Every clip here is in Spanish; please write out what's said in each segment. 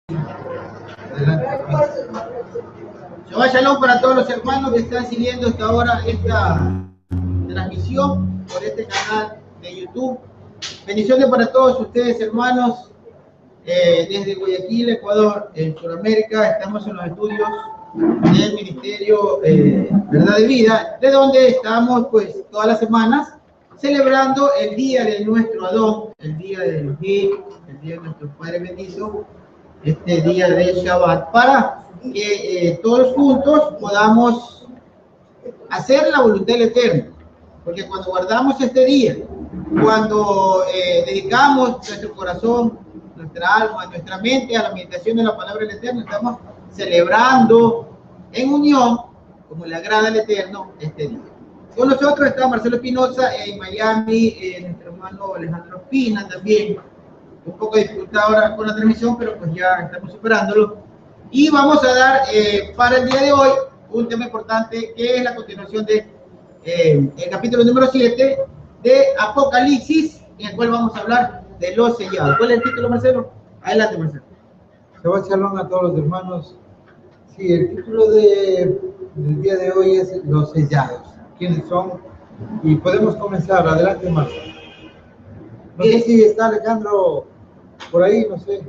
Shabbat Shalom para todos los hermanos que están siguiendo hasta ahora esta transmisión por este canal de YouTube. Bendiciones para todos ustedes, hermanos, desde Guayaquil, Ecuador, en Sudamérica. Estamos en los estudios del Ministerio Verdad de Vida, de donde estamos pues todas las semanas celebrando el día de nuestro Adón, el día del Elohim, el día de nuestro Padre bendito, este día de Shabbat, para que todos juntos podamos hacer la voluntad del Eterno. Porque cuando guardamos este día, cuando dedicamos nuestro corazón, nuestra alma, nuestra mente a la meditación de la palabra del Eterno, estamos celebrando en unión, como le agrada al Eterno, este día. Con nosotros está Marcelo Espinosa en Miami, nuestro hermano Alejandro Pina también. Un poco dificultad ahora con la transmisión, pero pues ya estamos superándolo. Y vamos a dar para el día de hoy un tema importante que es la continuación de el capítulo número 7 de Apocalipsis, en el cual vamos a hablar de los sellados. ¿Cuál es el título, Marcelo? Adelante, Marcelo. Shabbat Shalom a todos los hermanos. Sí, el título del día de hoy es Los sellados. ¿Quiénes son? Y podemos comenzar. Adelante, Marcelo. No sé si está Alejandro por ahí, no sé.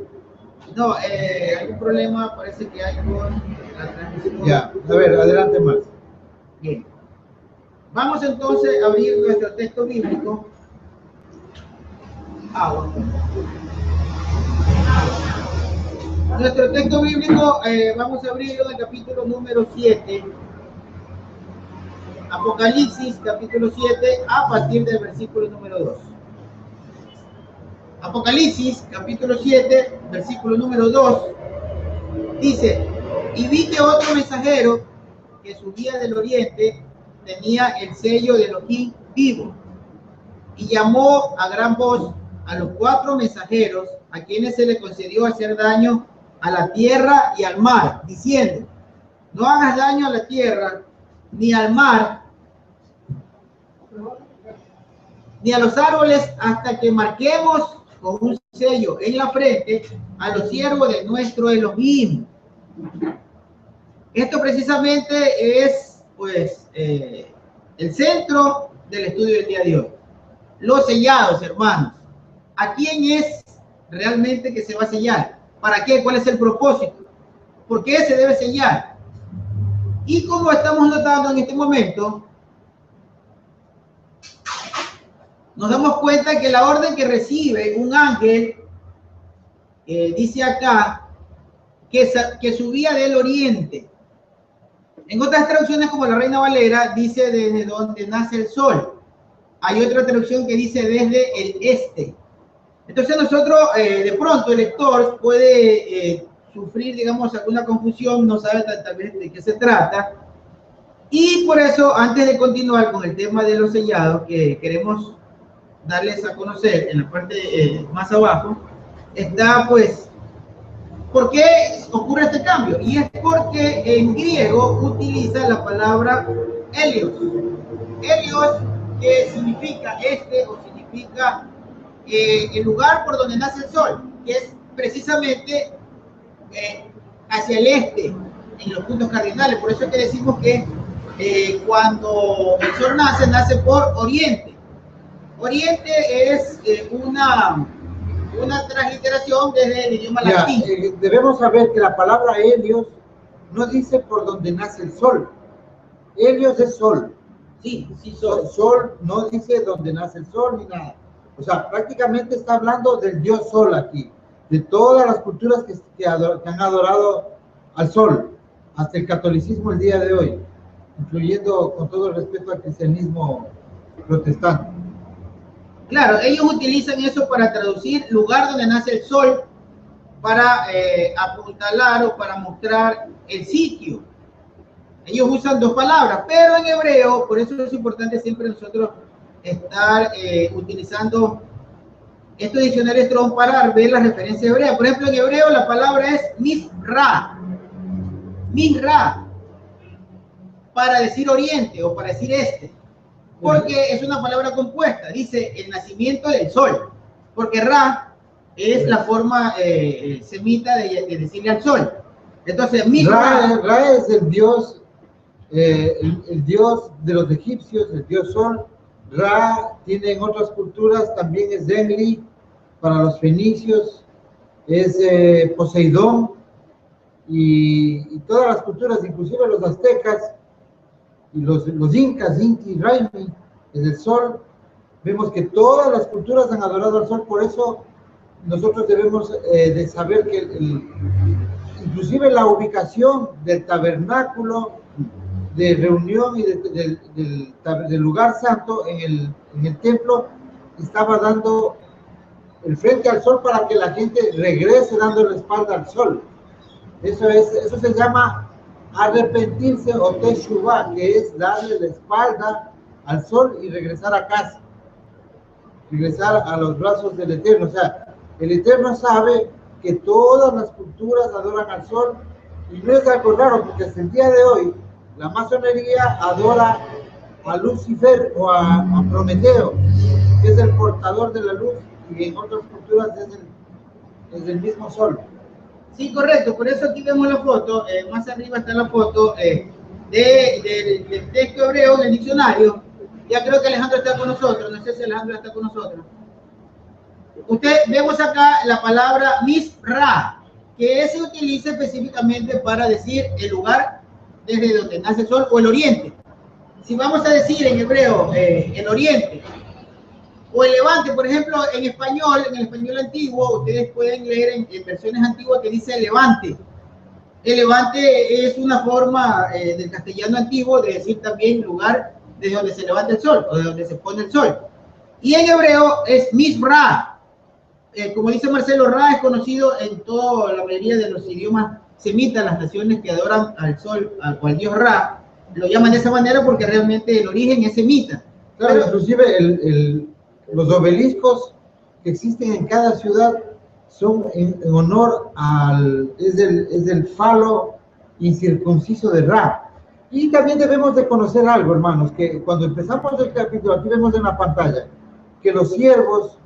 No, hay un problema, parece que hay con la transmisión. Ya, a ver, adelante, Marcelo. Bien. Vamos entonces a abrir nuestro texto bíblico. Nuestro texto bíblico, vamos a abrirlo en el capítulo número 7. Apocalipsis, capítulo 7, a partir del versículo número 2. Apocalipsis, capítulo 7, versículo número 2, dice: y vi que otro mensajero que subía del oriente tenía el sello de Elohim vivo, y llamó a gran voz a los 4 mensajeros a quienes se le concedió hacer daño a la tierra y al mar, diciendo: no hagas daño a la tierra, ni al mar, ni a los árboles, hasta que marquemos con un sello en la frente a los siervos de nuestro Elohim. Esto precisamente es pues el centro del estudio del día de hoy. Los sellados, hermanos. ¿A quién es realmente que se va a sellar? ¿Para qué? ¿Cuál es el propósito? ¿Por qué se debe sellar? Y como estamos notando en este momento, nos damos cuenta que la orden que recibe un ángel, dice acá, que subía del oriente. En otras traducciones, como la Reina Valera, dice desde donde nace el sol. Hay otra traducción que dice desde el este. Entonces nosotros, de pronto, el lector puede sufrir, digamos, alguna confusión, no sabe tal vez de qué se trata. Y por eso, antes de continuar con el tema de los sellados, que queremos darles a conocer en la parte más abajo, está pues, ¿por qué ocurre este cambio? Y es porque en griego utiliza la palabra helios. Helios, que significa este o significa el lugar por donde nace el sol, que es precisamente hacia el este, en los puntos cardinales. Por eso es que decimos que cuando el sol nace, nace por oriente. Oriente es una transliteración desde el idioma latín. Debemos saber que la palabra helios no dice por donde nace el sol. Helios es sol. Sí, sí, sol. Sol no dice donde nace el sol ni nada. O sea, prácticamente está hablando del dios sol aquí, de todas las culturas que han adorado al sol, hasta el catolicismo el día de hoy, incluyendo, con todo el respeto, al cristianismo protestante. Claro, ellos utilizan eso para traducir lugar donde nace el sol, para apuntalar o para mostrar el sitio. Ellos usan 2 palabras, pero en hebreo, por eso es importante siempre nosotros estar utilizando estos diccionarios Strong para ver la referencia hebrea. Por ejemplo, en hebreo la palabra es misra. Misra, para decir oriente o para decir este. Porque es una palabra compuesta, dice el nacimiento del sol, porque Ra es la forma semita de decirle al sol. Entonces, Ra es el dios, el dios de los egipcios, el dios sol. Ra tiene en otras culturas, también es Enlil para los fenicios, es Poseidón, y todas las culturas, inclusive los aztecas y los incas, Inti, Raimi, es el sol. Vemos que todas las culturas han adorado al sol, por eso nosotros debemos de saber que inclusive la ubicación del tabernáculo de reunión y del lugar santo en el templo estaba dando el frente al sol para que la gente regrese dando la espalda al sol. Eso se llama arrepentirse o teshuvah, que es darle la espalda al sol y regresar a casa, regresar a los brazos del Eterno. O sea, el Eterno sabe que todas las culturas adoran al sol, y no es algo raro, porque hasta el día de hoy la masonería adora a Lucifer o a Prometeo, que es el portador de la luz, y en otras culturas es el mismo sol. Sí, correcto, por eso aquí vemos la foto, más arriba está la foto del texto hebreo del diccionario. Ya creo que Alejandro está con nosotros, no sé si Alejandro está con nosotros. Vemos acá la palabra Misra, que se utiliza específicamente para decir el lugar desde donde nace el sol o el oriente. Si vamos a decir en hebreo el oriente o el levante, por ejemplo, en el español antiguo, ustedes pueden leer en versiones antiguas que dice levante. El levante es una forma del castellano antiguo de decir también lugar desde donde se levanta el sol o de donde se pone el sol. Y en hebreo es Misra. Como dice Marcelo, Ra es conocido en toda la mayoría de los idiomas semitas, las naciones que adoran al sol o al dios Ra, lo llaman de esa manera porque realmente el origen es semita. Claro, pero inclusive los obeliscos que existen en cada ciudad son en honor es del falo incircunciso de Ra. Y también debemos de conocer algo, hermanos, que cuando empezamos el capítulo, aquí vemos en la pantalla, que los siervos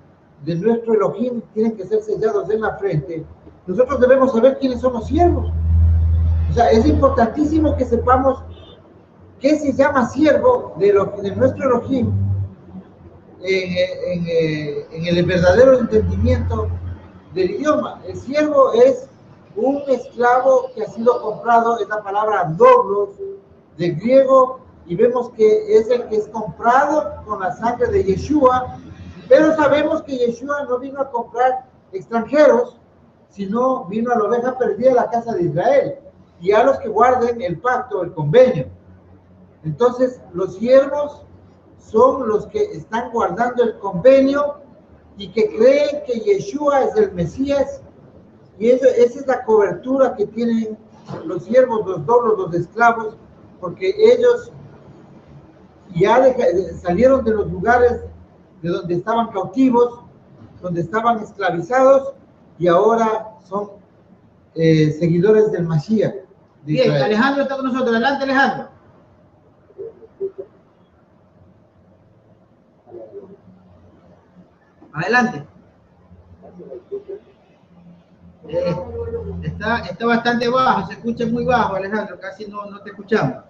de nuestro Elohim tienen que ser sellados en la frente. Nosotros debemos saber quiénes son los siervos. O sea, es importantísimo que sepamos qué se llama siervo de nuestro Elohim en el verdadero entendimiento del idioma. El siervo es un esclavo que ha sido comprado, es la palabra doblos del griego, y vemos que es el que es comprado con la sangre de Yeshua, pero sabemos que Yeshua no vino a comprar extranjeros, sino vino a la oveja perdida de la casa de Israel, y a los que guarden el pacto, el convenio. Entonces, los siervos son los que están guardando el convenio y que creen que Yeshua es el Mesías, y esa es la cobertura que tienen los siervos, los doblos, los esclavos, porque ellos ya salieron de los lugares de donde estaban cautivos, donde estaban esclavizados, y ahora son seguidores del Mashiach. Bien, Alejandro está con nosotros. Adelante, Alejandro. Adelante. Está bastante bajo, se escucha muy bajo, Alejandro, casi no te escuchamos.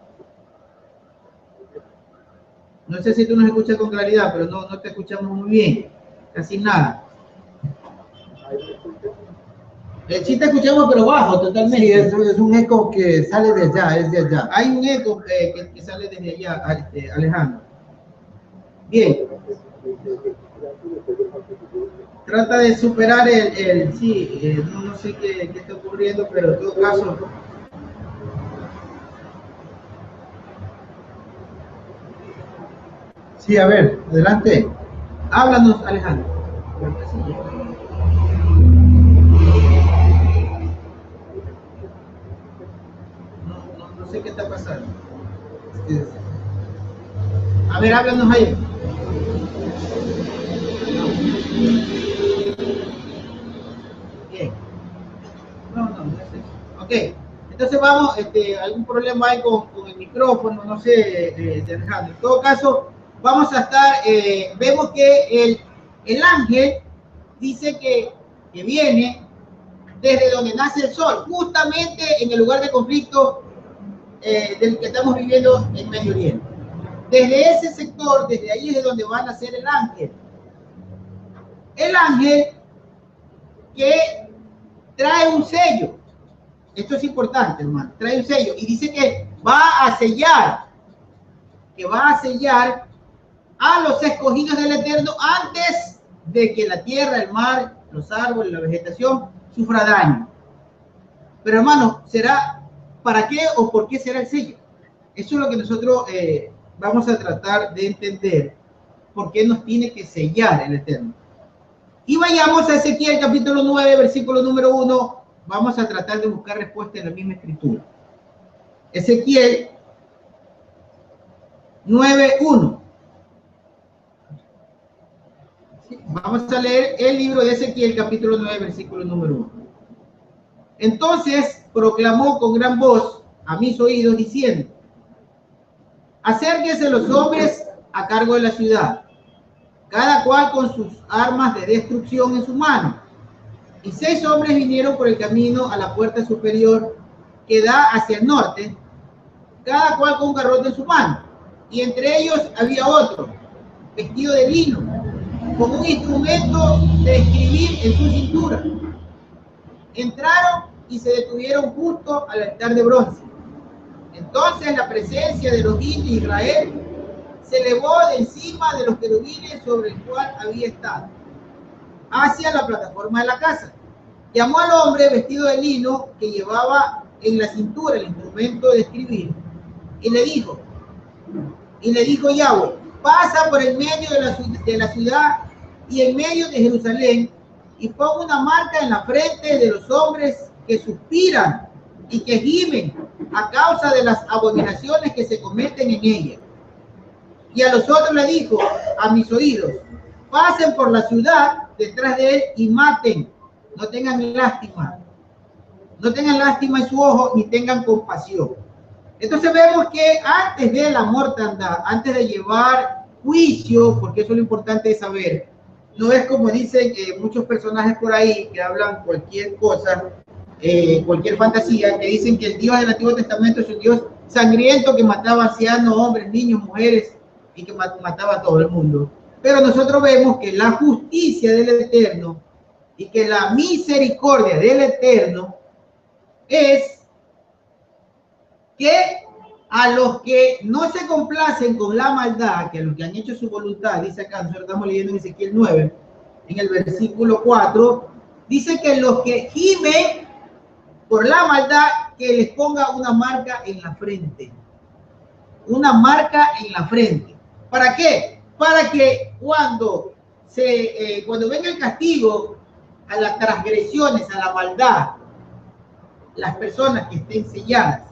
No sé si tú nos escuchas con claridad, pero no te escuchamos muy bien, casi nada. Sí te escuchamos, pero bajo totalmente. Sí, es un eco que sale de allá, es de allá. Hay un eco que sale desde allá, Alejandro. Bien. Trata de superar no sé qué está ocurriendo, pero en todo caso. Sí, a ver, adelante. Háblanos, Alejandro. No sé qué está pasando. A ver, háblanos ahí. Bien. No es eso. Ok. Entonces vamos, algún problema hay con el micrófono, no sé, de Alejandro. En todo caso, vamos a estar, vemos que el ángel dice que que viene desde donde nace el sol, justamente en el lugar de conflicto del que estamos viviendo en Medio Oriente. Desde ese sector, desde ahí es de donde va a nacer el ángel. El ángel que trae un sello. Esto es importante, hermano. Trae un sello y dice que va a sellar a los escogidos del Eterno antes de que la tierra, el mar, los árboles, la vegetación sufra daño. Pero, hermano, ¿será para qué o por qué será el sello? Eso es lo que nosotros vamos a tratar de entender. ¿Por qué nos tiene que sellar el Eterno? Y vayamos a Ezequiel capítulo 9, versículo número 1. Vamos a tratar de buscar respuesta en la misma escritura. Ezequiel 9:1. Vamos a leer el libro de Ezequiel capítulo 9, versículo número 1. Entonces proclamó con gran voz a mis oídos diciendo: acérquense los hombres a cargo de la ciudad, cada cual con sus armas de destrucción en su mano. Y 6 hombres vinieron por el camino a la puerta superior que da hacia el norte, cada cual con un garrote en su mano. Y entre ellos había otro, vestido de lino, con un instrumento de escribir en su cintura. Entraron y se detuvieron justo al altar de bronce. Entonces la presencia de los hijos de Israel se elevó de encima de los querubines sobre el cual había estado, hacia la plataforma de la casa. Llamó al hombre vestido de lino que llevaba en la cintura el instrumento de escribir y le dijo Yahweh: pasa por el medio de la ciudad y en medio de Jerusalén y pon una marca en la frente de los hombres que suspiran y que gimen a causa de las abominaciones que se cometen en ella. Y a los otros le dijo a mis oídos: pasen por la ciudad detrás de él y maten. No tengan lástima en su ojo, ni tengan compasión. Entonces vemos que antes de la mortandad, antes de llevar juicio, porque eso es lo importante de saber, no es como dicen muchos personajes por ahí que hablan cualquier cosa, cualquier fantasía, que dicen que el Dios del Antiguo Testamento es un Dios sangriento que mataba ancianos, hombres, niños, mujeres y que mataba a todo el mundo. Pero nosotros vemos que la justicia del Eterno y que la misericordia del Eterno es que a los que no se complacen con la maldad, que a los que han hecho su voluntad, dice acá, nosotros estamos leyendo en Ezequiel 9, en el versículo 4, dice que los que gimen por la maldad, que les ponga una marca en la frente. Una marca en la frente. ¿Para qué? Para que cuando venga el castigo a las transgresiones, a la maldad, las personas que estén selladas,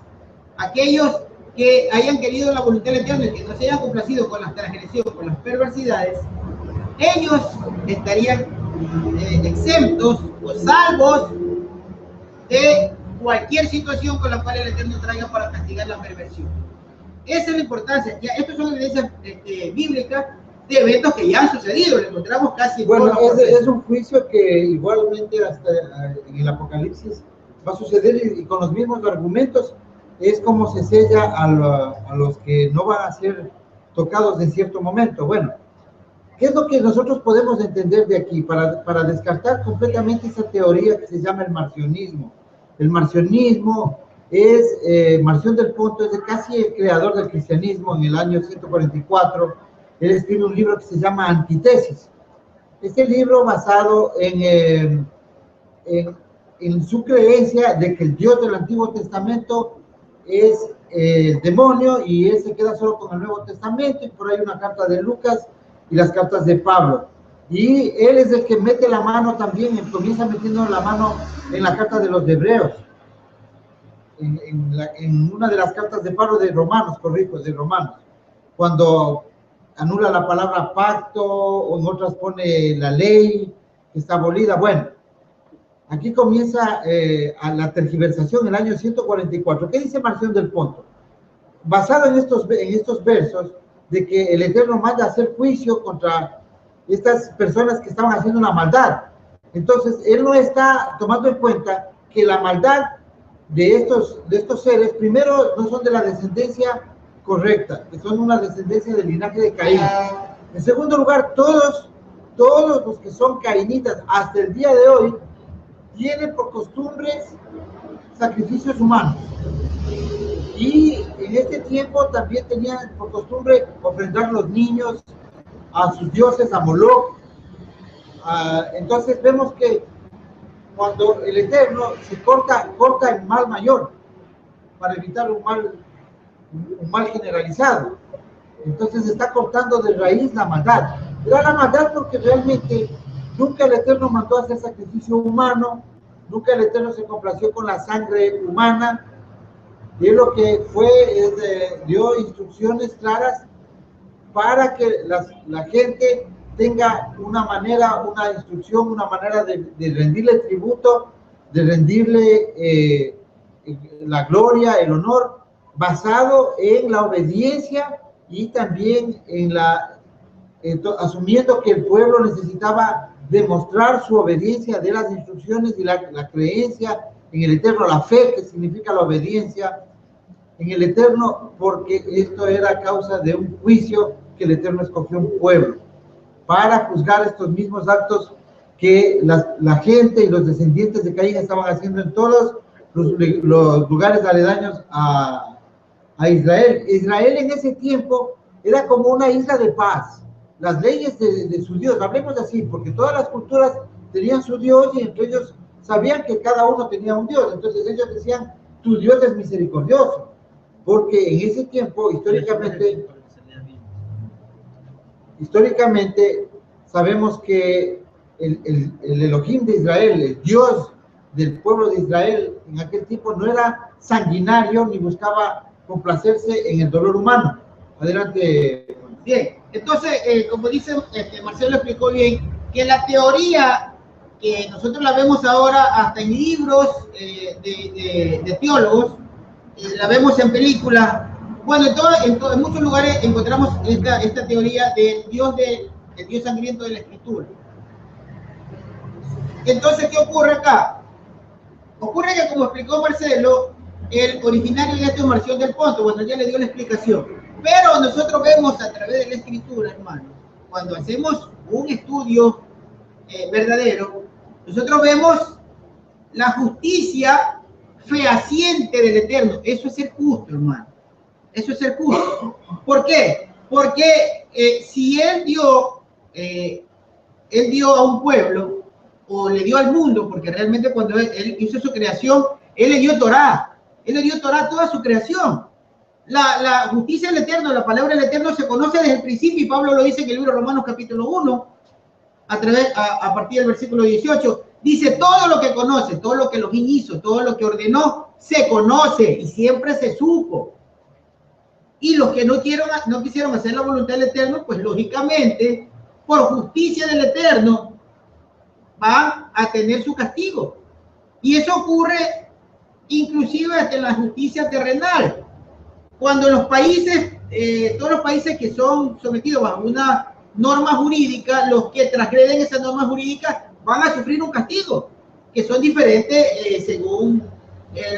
aquellos que hayan querido la voluntad del Eterno y que no se hayan complacido con las transgresiones, con las perversidades, ellos estarían exentos o salvos de cualquier situación con la cual el Eterno traiga para castigar la perversión. Esa es la importancia. Ya, estas son evidencias bíblicas de eventos que ya han sucedido, lo encontramos casi. Bueno, es un juicio que igualmente hasta en el Apocalipsis va a suceder y con los mismos argumentos. Es como se sella a los que no van a ser tocados en cierto momento. Bueno, ¿qué es lo que nosotros podemos entender de aquí para descartar completamente esa teoría que se llama el marcionismo? El marcionismo es, Marción del Ponto es casi el creador del cristianismo en el año 144. Él escribe un libro que se llama Antítesis. Este libro basado en su creencia de que el Dios del Antiguo Testamento es el demonio y él se queda solo con el Nuevo Testamento, y por ahí una carta de Lucas y las cartas de Pablo. Y él es el que mete la mano también, comienza metiendo la mano en la carta de los Hebreos, en una de las cartas de Pablo de Romanos, cuando anula la palabra pacto, o en otras pone la ley que está abolida. Bueno, aquí comienza a la tergiversación en el año 144. ¿Qué dice Marción del Ponto? Basado en estos versos, de que el Eterno manda a hacer juicio contra estas personas que estaban haciendo una maldad. Entonces, él no está tomando en cuenta que la maldad de estos seres, primero, no son de la descendencia correcta, que son una descendencia del linaje de Caín. En segundo lugar, todos los que son cainitas hasta el día de hoy tienen por costumbres sacrificios humanos. Y en este tiempo también tenían por costumbre ofrendar los niños a sus dioses, a Moloch. Entonces vemos que cuando el Eterno se corta el mal mayor para evitar un mal generalizado. Entonces está cortando de raíz la maldad. Era la maldad porque realmente nunca el Eterno mandó a hacer sacrificio humano, nunca el Eterno se complació con la sangre humana. Y él lo que fue dio instrucciones claras para que la gente tenga una instrucción, una manera de rendirle tributo, de rendirle la gloria, el honor, basado en la obediencia y también asumiendo que el pueblo necesitaba demostrar su obediencia de las instrucciones y la creencia en el Eterno, la fe, que significa la obediencia en el Eterno, porque esto era causa de un juicio que el Eterno escogió un pueblo para juzgar estos mismos actos que la gente y los descendientes de Caín estaban haciendo en todos los lugares aledaños a Israel. Israel en ese tiempo era como una isla de paz. Las leyes de su Dios, hablemos así, porque todas las culturas tenían su Dios y entre ellos sabían que cada uno tenía un Dios. Entonces ellos decían, tu Dios es misericordioso. Porque en ese tiempo, históricamente sabemos que el Elohim de Israel, el Dios del pueblo de Israel, en aquel tiempo no era sanguinario ni buscaba complacerse en el dolor humano. Adelante. Bien, entonces, como dice Marcelo explicó bien, que la teoría que nosotros la vemos ahora hasta en libros de teólogos, la vemos en películas, bueno, en muchos lugares encontramos esta teoría del Dios sangriento de la Escritura. Entonces, ¿qué ocurre acá? Ocurre que, como explicó Marcelo, el originario de esto es Marción del Ponto, bueno, ya le dio la explicación. Pero nosotros vemos a través de la Escritura, hermano, cuando hacemos un estudio verdadero, nosotros vemos la justicia fehaciente del Eterno. Eso es ser justo, hermano. Eso es ser justo. ¿Por qué? Porque si Él dio a un pueblo, o le dio al mundo, porque realmente cuando él hizo su creación, Él le dio Torá. Él le dio Torá a toda su creación. La justicia del Eterno, la palabra del Eterno se conoce desde el principio, y Pablo lo dice en el libro de Romanos capítulo 1, a partir del versículo 18. Dice, todo lo que conoce, todo lo que Elohim hizo, todo lo que ordenó, se conoce y siempre se supo. Y los que no quisieron hacer la voluntad del Eterno, pues lógicamente, por justicia del Eterno, van a tener su castigo. Y eso ocurre inclusive hasta en la justicia terrenal. Cuando los países, todos los países que son sometidos bajo una norma jurídica, los que transgreden esa norma jurídica van a sufrir un castigo, que son diferentes según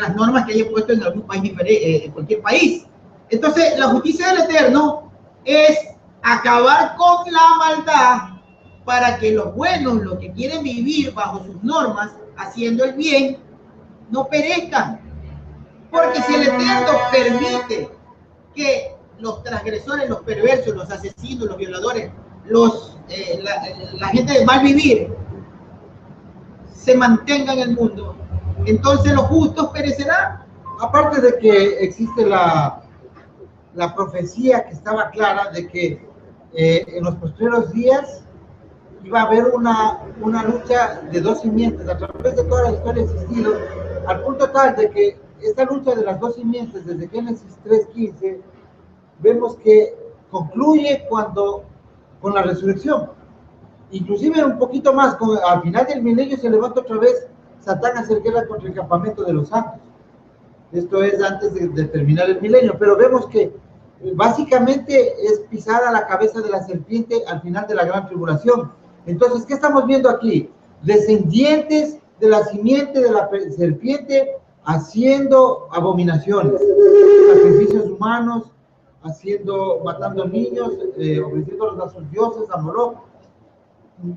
las normas que hayan puesto en algún país diferente, en cualquier país. Entonces, la justicia del Eterno es acabar con la maldad para que los buenos, los que quieren vivir bajo sus normas, haciendo el bien, no perezcan. Porque si el Eterno permite que los transgresores, los perversos, los asesinos, los violadores, la gente de mal vivir, se mantenga en el mundo, entonces los justos perecerán. Aparte de que existe la profecía que estaba clara de que en los postreros días iba a haber una lucha de dos simientes a través de toda la historia existido, al punto tal de que esta lucha de las dos simientes desde Génesis 3:15 vemos que concluye con la resurrección. Inclusive un poquito más, al final del milenio se levanta otra vez Satán a hacer guerra contra el campamento de los santos. Esto es antes de terminar el milenio, pero vemos que básicamente es pisada la cabeza de la serpiente al final de la gran tribulación. Entonces, ¿qué estamos viendo aquí? descendientes de la simiente de la serpiente, haciendo abominaciones, sacrificios humanos, matando niños, ofreciéndolos a sus dioses, a Moloch.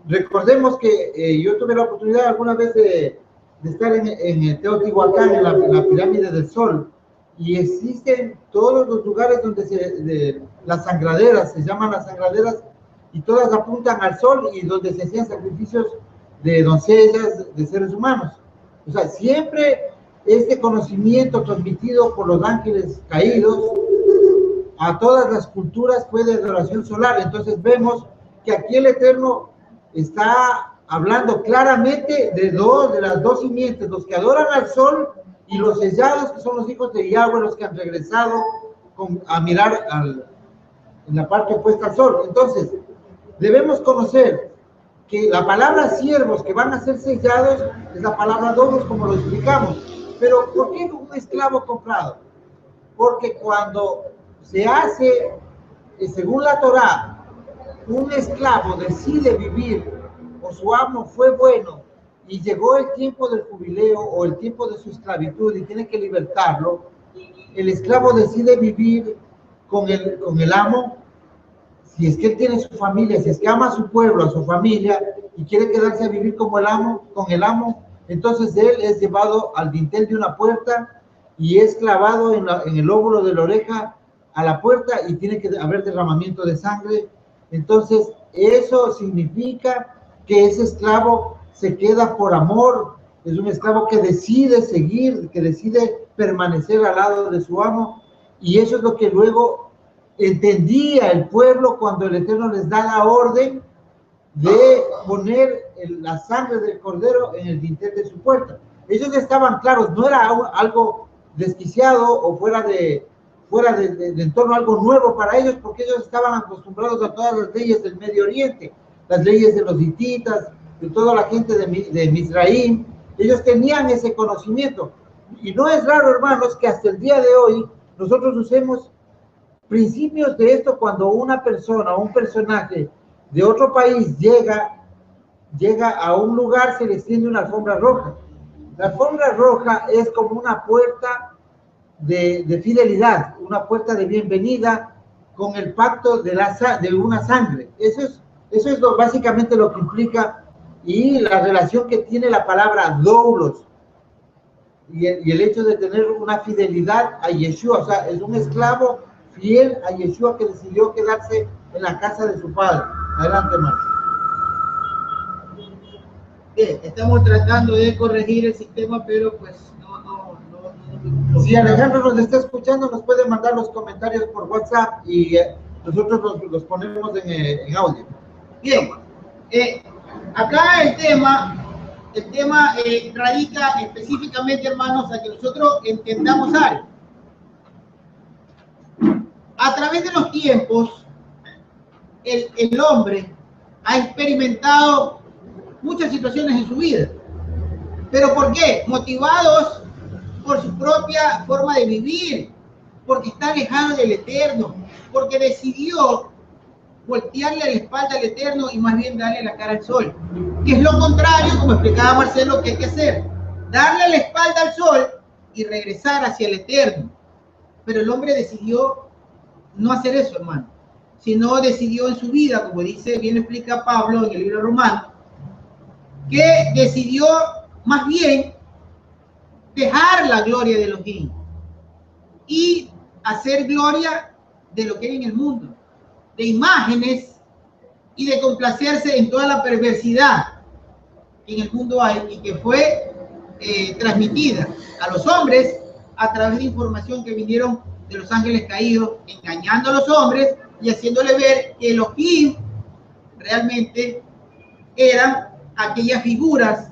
Recordemos que yo tuve la oportunidad alguna vez de estar en Teotihuacán, en la pirámide del Sol, y existen todos los lugares donde las sangraderas, se llaman las sangraderas, y todas apuntan al sol, y donde se hacían sacrificios de doncellas, de seres humanos. O sea, siempre este conocimiento transmitido por los ángeles caídos a todas las culturas fue de adoración solar. Entonces vemos que aquí el Eterno está hablando claramente de las dos simientes, los que adoran al sol y los sellados, que son los hijos de Yahweh, los que han regresado a mirar en la parte opuesta al sol. Entonces, debemos conocer que la palabra siervos que van a ser sellados es la palabra dolos, como lo explicamos. Pero, ¿por qué un esclavo comprado? Porque cuando se hace, según la Torá, un esclavo decide vivir, o su amo fue bueno, y llegó el tiempo del jubileo o el tiempo de su esclavitud y tiene que libertarlo, el esclavo decide vivir con el amo, si es que él tiene su familia, si es que ama a su pueblo, a su familia, y quiere quedarse a vivir como con el amo, entonces él es llevado al dintel de una puerta y es clavado en el lóbulo de la oreja a la puerta, y tiene que haber derramamiento de sangre. Entonces eso significa que ese esclavo se queda por amor, es un esclavo que decide seguir, que decide permanecer al lado de su amo, y eso es lo que luego entendía el pueblo cuando el Eterno les da la orden de poner la sangre del cordero en el dintel de su puerta. Ellos estaban claros, no era algo desquiciado o fuera de entorno, algo nuevo para ellos, porque ellos estaban acostumbrados a todas las leyes del Medio Oriente, las leyes de los hititas, de toda la gente de Misraim. Ellos tenían ese conocimiento, y no es raro, hermanos, que hasta el día de hoy nosotros usemos principios de esto cuando una persona o un personaje de otro país llega a un lugar, se le extiende una alfombra roja. La alfombra roja es como una puerta de fidelidad, una puerta de bienvenida con el pacto de una sangre. Eso es básicamente lo que implica, y la relación que tiene la palabra doulos y el hecho de tener una fidelidad a Yeshua. O sea, es un esclavo fiel a Yeshua que decidió quedarse en la casa de su padre. Adelante, Marcos. Bien, estamos tratando de corregir el sistema, pero pues no. Si Alejandro nos está escuchando, nos puede mandar los comentarios por WhatsApp y nosotros los ponemos en audio. Bien, acá el tema radica específicamente, hermanos, a que nosotros entendamos algo. A través de los tiempos, el hombre ha experimentado muchas situaciones en su vida. ¿Pero por qué? Motivados por su propia forma de vivir, porque está alejado del Eterno, porque decidió voltearle la espalda al Eterno y más bien darle la cara al sol. Que es lo contrario, como explicaba Marcelo, que hay que hacer. Darle la espalda al sol y regresar hacia el Eterno. Pero el hombre decidió no hacer eso, hermano, sino decidió en su vida, como dice, bien explica Pablo en el libro Romano, que decidió más bien dejar la gloria de Elohim y hacer gloria de lo que hay en el mundo, de imágenes y de complacerse en toda la perversidad que en el mundo hay y que fue transmitida a los hombres a través de información que vinieron de los ángeles caídos, engañando a los hombres y haciéndole ver que Elohim realmente eran aquellas figuras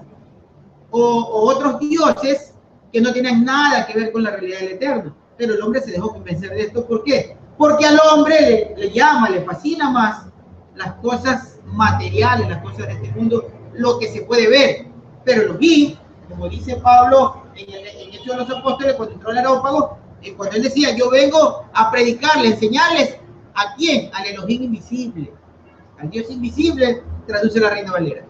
o otros dioses que no tienen nada que ver con la realidad del Eterno. Pero el hombre se dejó convencer de esto. ¿Por qué? Porque al hombre le fascina más las cosas materiales, las cosas de este mundo, lo que se puede ver. Pero Elohim, como dice Pablo en Hechos de los Apóstoles, cuando entró al Areópago, cuando él decía, yo vengo a predicarles, enseñarles, ¿a quién? Al Elohim invisible. Al Dios invisible, traduce la Reina Valera.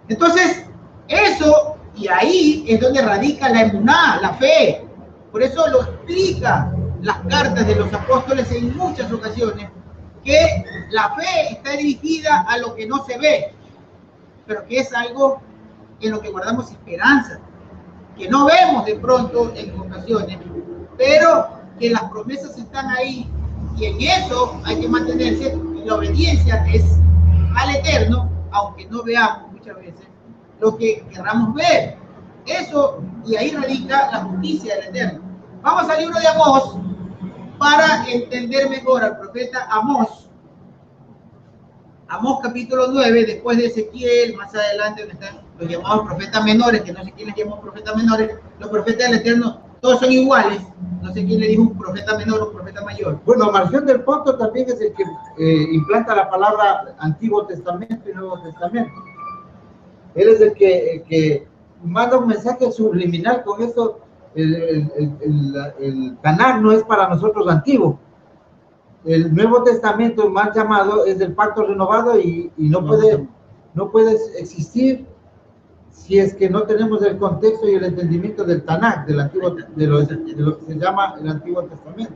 Entonces, Eso, y ahí es donde radica la emuná, la fe. Por eso lo explica las cartas de los apóstoles en muchas ocasiones, que la fe está dirigida a lo que no se ve, pero que es algo en lo que guardamos esperanza, que no vemos de pronto en ocasiones, pero que las promesas están ahí, y en eso hay que mantenerse, y la obediencia es al Eterno, aunque no veamos muchas veces lo que queramos ver. Eso, y ahí radica la justicia del Eterno. Vamos al libro de Amós para entender mejor al profeta Amós. Amós capítulo 9, después de Ezequiel, más adelante donde están los llamados profetas menores, que no sé quién les llamó profetas menores, los profetas del Eterno, todos son iguales, no sé quién le dijo un profeta menor o un profeta mayor. Bueno, Marción del Ponto también es el que implanta la palabra Antiguo Testamento y Nuevo Testamento. Él es el que manda un mensaje subliminal con esto. El Tanaj no es para nosotros antiguo. El Nuevo Testamento, mal llamado, es del pacto renovado y no puede existir si es que no tenemos el contexto y el entendimiento del Tanaj, del antiguo, de lo que se llama el Antiguo Testamento.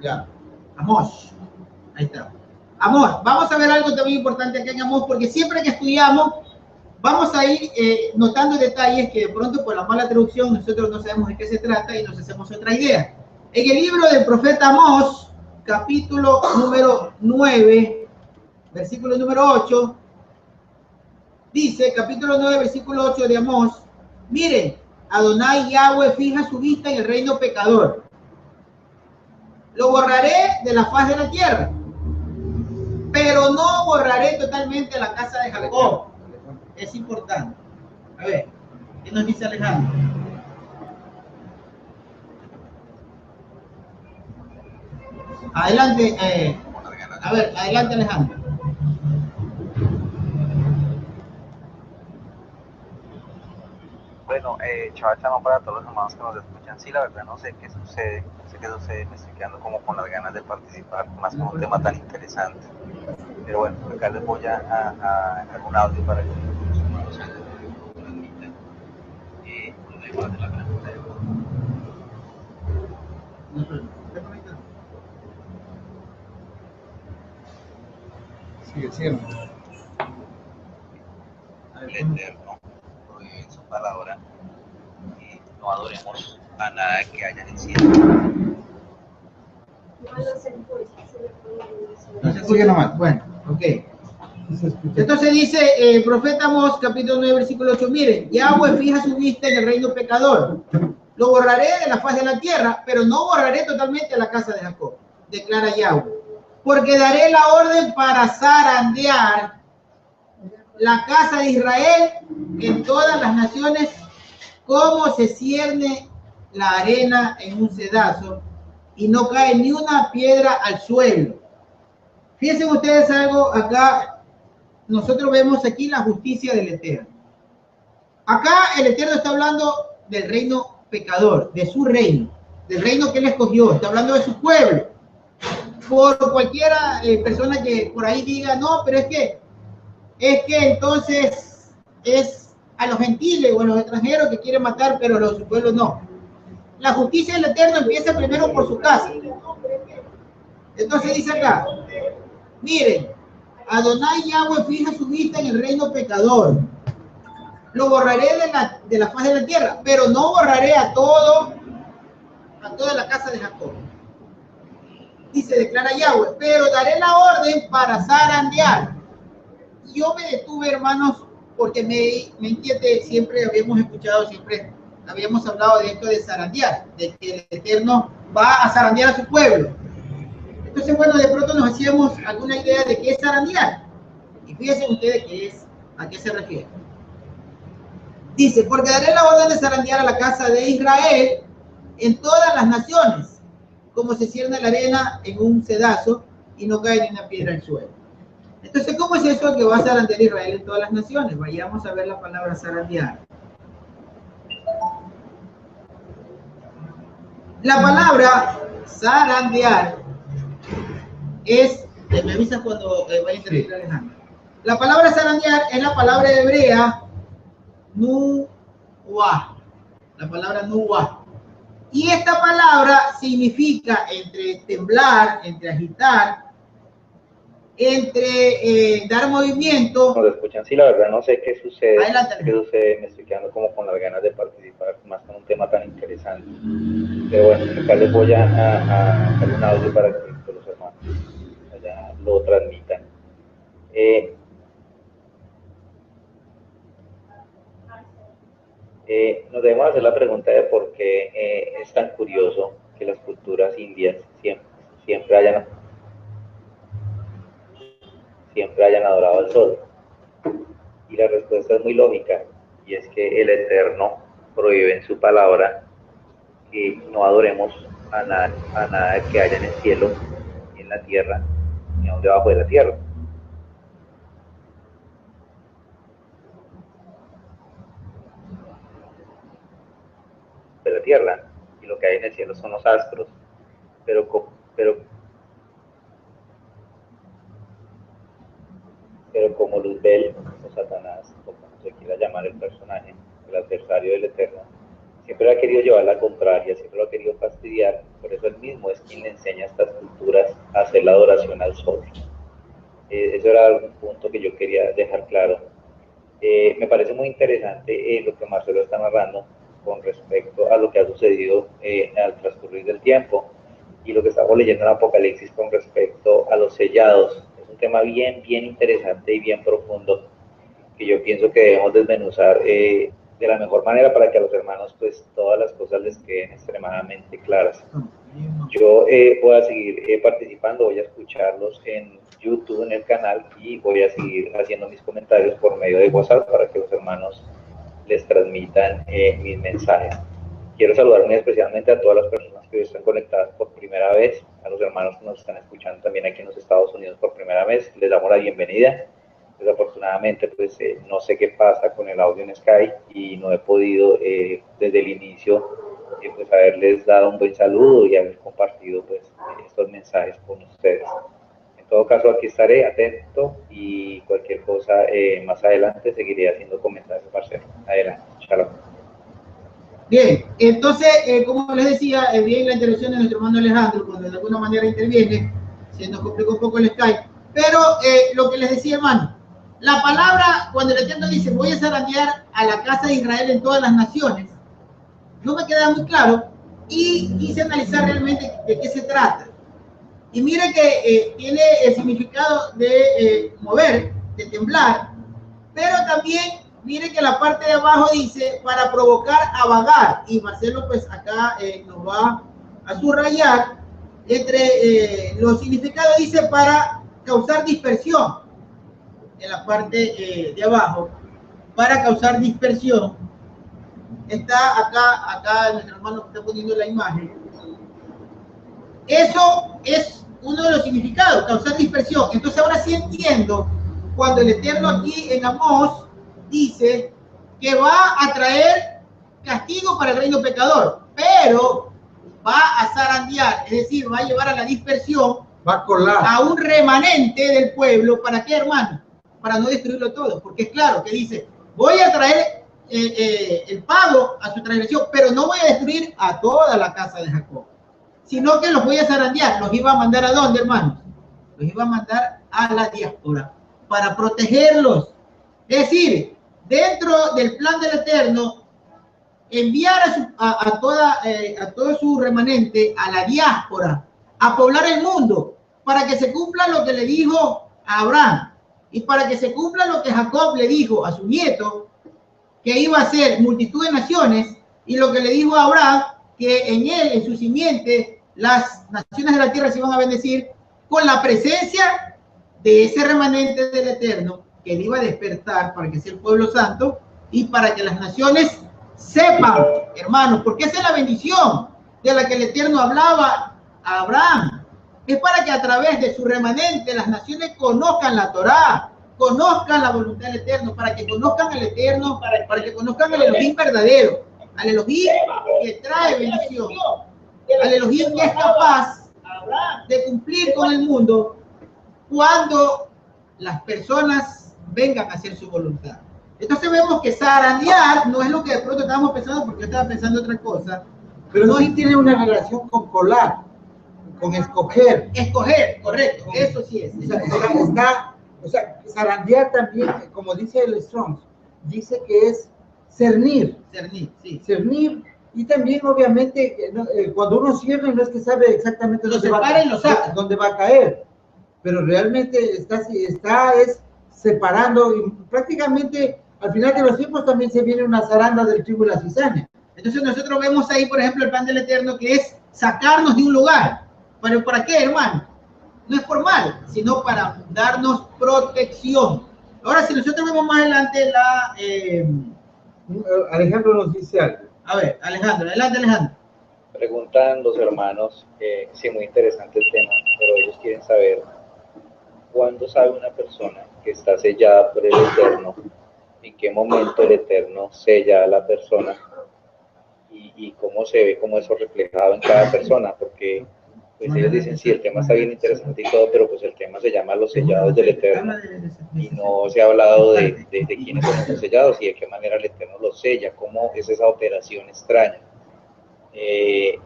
Ya. Amós, ahí está. Amós, vamos a ver algo también importante acá en Amós, porque siempre que estudiamos vamos a ir notando detalles que de pronto por la mala traducción nosotros no sabemos de qué se trata y nos hacemos otra idea. En el libro del profeta Amós, capítulo número 9, versículo número 8, dice, capítulo 9, versículo 8 de Amós, miren, Adonai Yahweh fija su vista en el reino pecador. Lo borraré de la faz de la tierra, pero no borraré totalmente la casa de Jacob. Es importante. A ver, ¿qué nos dice Alejandro? Adelante, a ver, adelante Alejandro. Bueno, chaval, para todos los hermanos que nos escuchan, sí, la verdad no sé qué sucede, no sé qué sucede, me estoy quedando como con las ganas de participar, más con un tema tan interesante. Pero bueno, acá les voy a dejar un audio para que los hermanos se transmitan y nos dejen la pregunta de Sigue. el Eterno, en su palabra, y no adoremos a nada que haya en el cielo. No se escucha nomás. Bueno, ok. Entonces dice el profeta Amós, capítulo 9, versículo 8, miren, Yahweh fija su vista en el reino pecador. Lo borraré de la faz de la tierra, pero no borraré totalmente la casa de Jacob, declara Yahweh. Porque daré la orden para zarandear la casa de Israel en todas las naciones, como se cierne la arena en un cedazo, y no cae ni una piedra al suelo. Fíjense ustedes algo acá, nosotros vemos aquí la justicia del Eterno. Acá el Eterno está hablando del reino pecador, de su reino, del reino que él escogió, está hablando de su pueblo. Por cualquiera persona que por ahí diga, no, pero es que entonces es a los gentiles o a los extranjeros que quieren matar, pero a los su pueblo no. La justicia del Eterno empieza primero por su casa. Entonces dice acá, miren, Adonai Yahweh fija su vista en el reino pecador. Lo borraré de la faz de la tierra, pero no borraré a toda la casa de Jacob. Dice, declara Yahweh, pero daré la orden para zarandear. Yo me detuve, hermanos, porque me inquiete, siempre habíamos hablado de esto de zarandear, de que el Eterno va a zarandear a su pueblo. Entonces, bueno, de pronto nos hacíamos alguna idea de qué es zarandear. Y fíjense ustedes a qué se refiere. Dice, porque daré la orden de zarandear a la casa de Israel en todas las naciones, como se cierne la arena en un cedazo y no cae ni una piedra al suelo. Entonces, ¿cómo es eso que va a zarandear Israel en todas las naciones? Vayamos a ver la palabra zarandear. La palabra zarandear es, me avisas cuando vaya a interpretar Alejandro. La palabra zarandear es la palabra hebrea Nuwa. La palabra Nuwa. Y esta palabra significa entre temblar, entre agitar, entre dar movimiento. Nos escuchan, sí, la verdad no sé qué sucede. Adelante. ¿Qué sucede? Me estoy quedando como con las ganas de participar más con un tema tan interesante. Pero bueno, acá les voy a hacer un audio para que los hermanos allá lo transmitan. Nos debemos hacer la pregunta de por qué es tan curioso que las culturas indias siempre hayan adorado al sol. Y la respuesta es muy lógica, y es que el Eterno prohíbe en su palabra que no adoremos a nada que haya en el cielo, ni en la tierra, ni aún debajo de la tierra. De la tierra, y lo que hay en el cielo son los astros, pero como Luzbel o Satanás, o como se quiera llamar el personaje, el adversario del Eterno, siempre ha querido llevar la contraria, siempre lo ha querido fastidiar. Por eso él mismo es quien le enseña a estas culturas a hacer la adoración al sol. Eso era un punto que yo quería dejar claro. Me parece muy interesante lo que Marcelo está narrando con respecto a lo que ha sucedido al transcurrir del tiempo y lo que estamos leyendo en Apocalipsis con respecto a los sellados. Es un tema bien interesante y bien profundo que yo pienso que debemos desmenuzar de la mejor manera para que a los hermanos pues todas las cosas les queden extremadamente claras. Yo voy a seguir participando, voy a escucharlos en YouTube, en el canal, y voy a seguir haciendo mis comentarios por medio de WhatsApp para que los hermanos les transmitan mis mensajes. Quiero saludar muy especialmente a todas las personas que están conectadas por primera vez, a los hermanos que nos están escuchando también aquí en los Estados Unidos por primera vez, les damos la bienvenida. Desafortunadamente, pues no sé qué pasa con el audio en Skype y no he podido desde el inicio pues haberles dado un buen saludo y haber compartido pues estos mensajes con ustedes. En todo caso, aquí estaré atento y cualquier cosa más adelante seguiré haciendo comentarios, Marcelo. Adelante, shalom. Bien, entonces, como les decía, bien la intervención de nuestro hermano Alejandro, cuando de alguna manera interviene, se nos complicó un poco el Skype, pero lo que les decía, hermano, la palabra, cuando el Eterno dice, voy a zarandear a la casa de Israel en todas las naciones, no me queda muy claro y quise analizar realmente de qué se trata. Y mire que tiene el significado de mover, de temblar, pero también mire que la parte de abajo dice para provocar a vagar, y Marcelo pues acá nos va a subrayar entre los significados, dice para causar dispersión en la parte de abajo, para causar dispersión. Está acá nuestro hermano que está poniendo la imagen. Eso es uno de los significados, causar dispersión. Entonces ahora sí entiendo cuando el Eterno aquí en Amós dice que va a traer castigo para el reino pecador, pero va a zarandear, es decir, va a llevar a la dispersión, va a colar a un remanente del pueblo. ¿Para qué, hermano? Para no destruirlo todo, porque es claro que dice, voy a traer el pago a su transgresión, pero no voy a destruir a toda la casa de Jacob, sino que los voy a zarandear. ¿Los iba a mandar a dónde, hermanos? Los iba a mandar a la diáspora para protegerlos. Es decir, dentro del plan del Eterno, enviar a todo su remanente a la diáspora, a poblar el mundo, para que se cumpla lo que le dijo a Abraham y para que se cumpla lo que Jacob le dijo a su nieto, que iba a ser multitud de naciones, y lo que le dijo a Abraham, que en él, en su simiente, las naciones de la tierra se iban a bendecir con la presencia de ese remanente del Eterno, que él iba a despertar para que sea el pueblo santo y para que las naciones sepan, hermanos, porque esa es la bendición de la que el Eterno hablaba a Abraham. Es para que a través de su remanente las naciones conozcan la Torá, conozcan la voluntad del Eterno, para que conozcan al Eterno, para que conozcan al Elohim verdadero, al Elohim que trae bendición, al Elohim que es capaz de cumplir con el mundo cuando las personas vengan a hacer su voluntad. Entonces vemos que zarandear no es lo que de pronto estábamos pensando, porque yo estaba pensando otra cosa. Pero no tiene una relación con colar, con escoger. Escoger, correcto, eso sí es. O sea, zarandear también, como dice el Strong, dice que es cernir. Cernir, sí. Cernir, y también obviamente cuando uno cierra no es que sabe exactamente dónde va a caer, pero realmente está separando, y prácticamente al final de los tiempos también se viene una zaranda del trigo y la cizaña. Entonces nosotros vemos ahí, por ejemplo, el plan del Eterno, que es sacarnos de un lugar. ¿Pero para qué, hermano? No es por mal, sino para darnos protección. Ahora, si nosotros vemos más adelante Alejandro nos dice algo. A ver, Alejandro, adelante, Alejandro. Preguntan los hermanos, sí, muy interesante el tema, pero ellos quieren saber cuándo sabe una persona que está sellada por el Eterno, en qué momento el Eterno sella a la persona y cómo se ve como eso reflejado en cada persona, porque pues ellos dicen, sí, el tema está bien interesante y todo, pero pues el tema se llama los sellados del Eterno y no se ha hablado de quiénes son los sellados y de qué manera el Eterno los sella, cómo es esa operación extraña.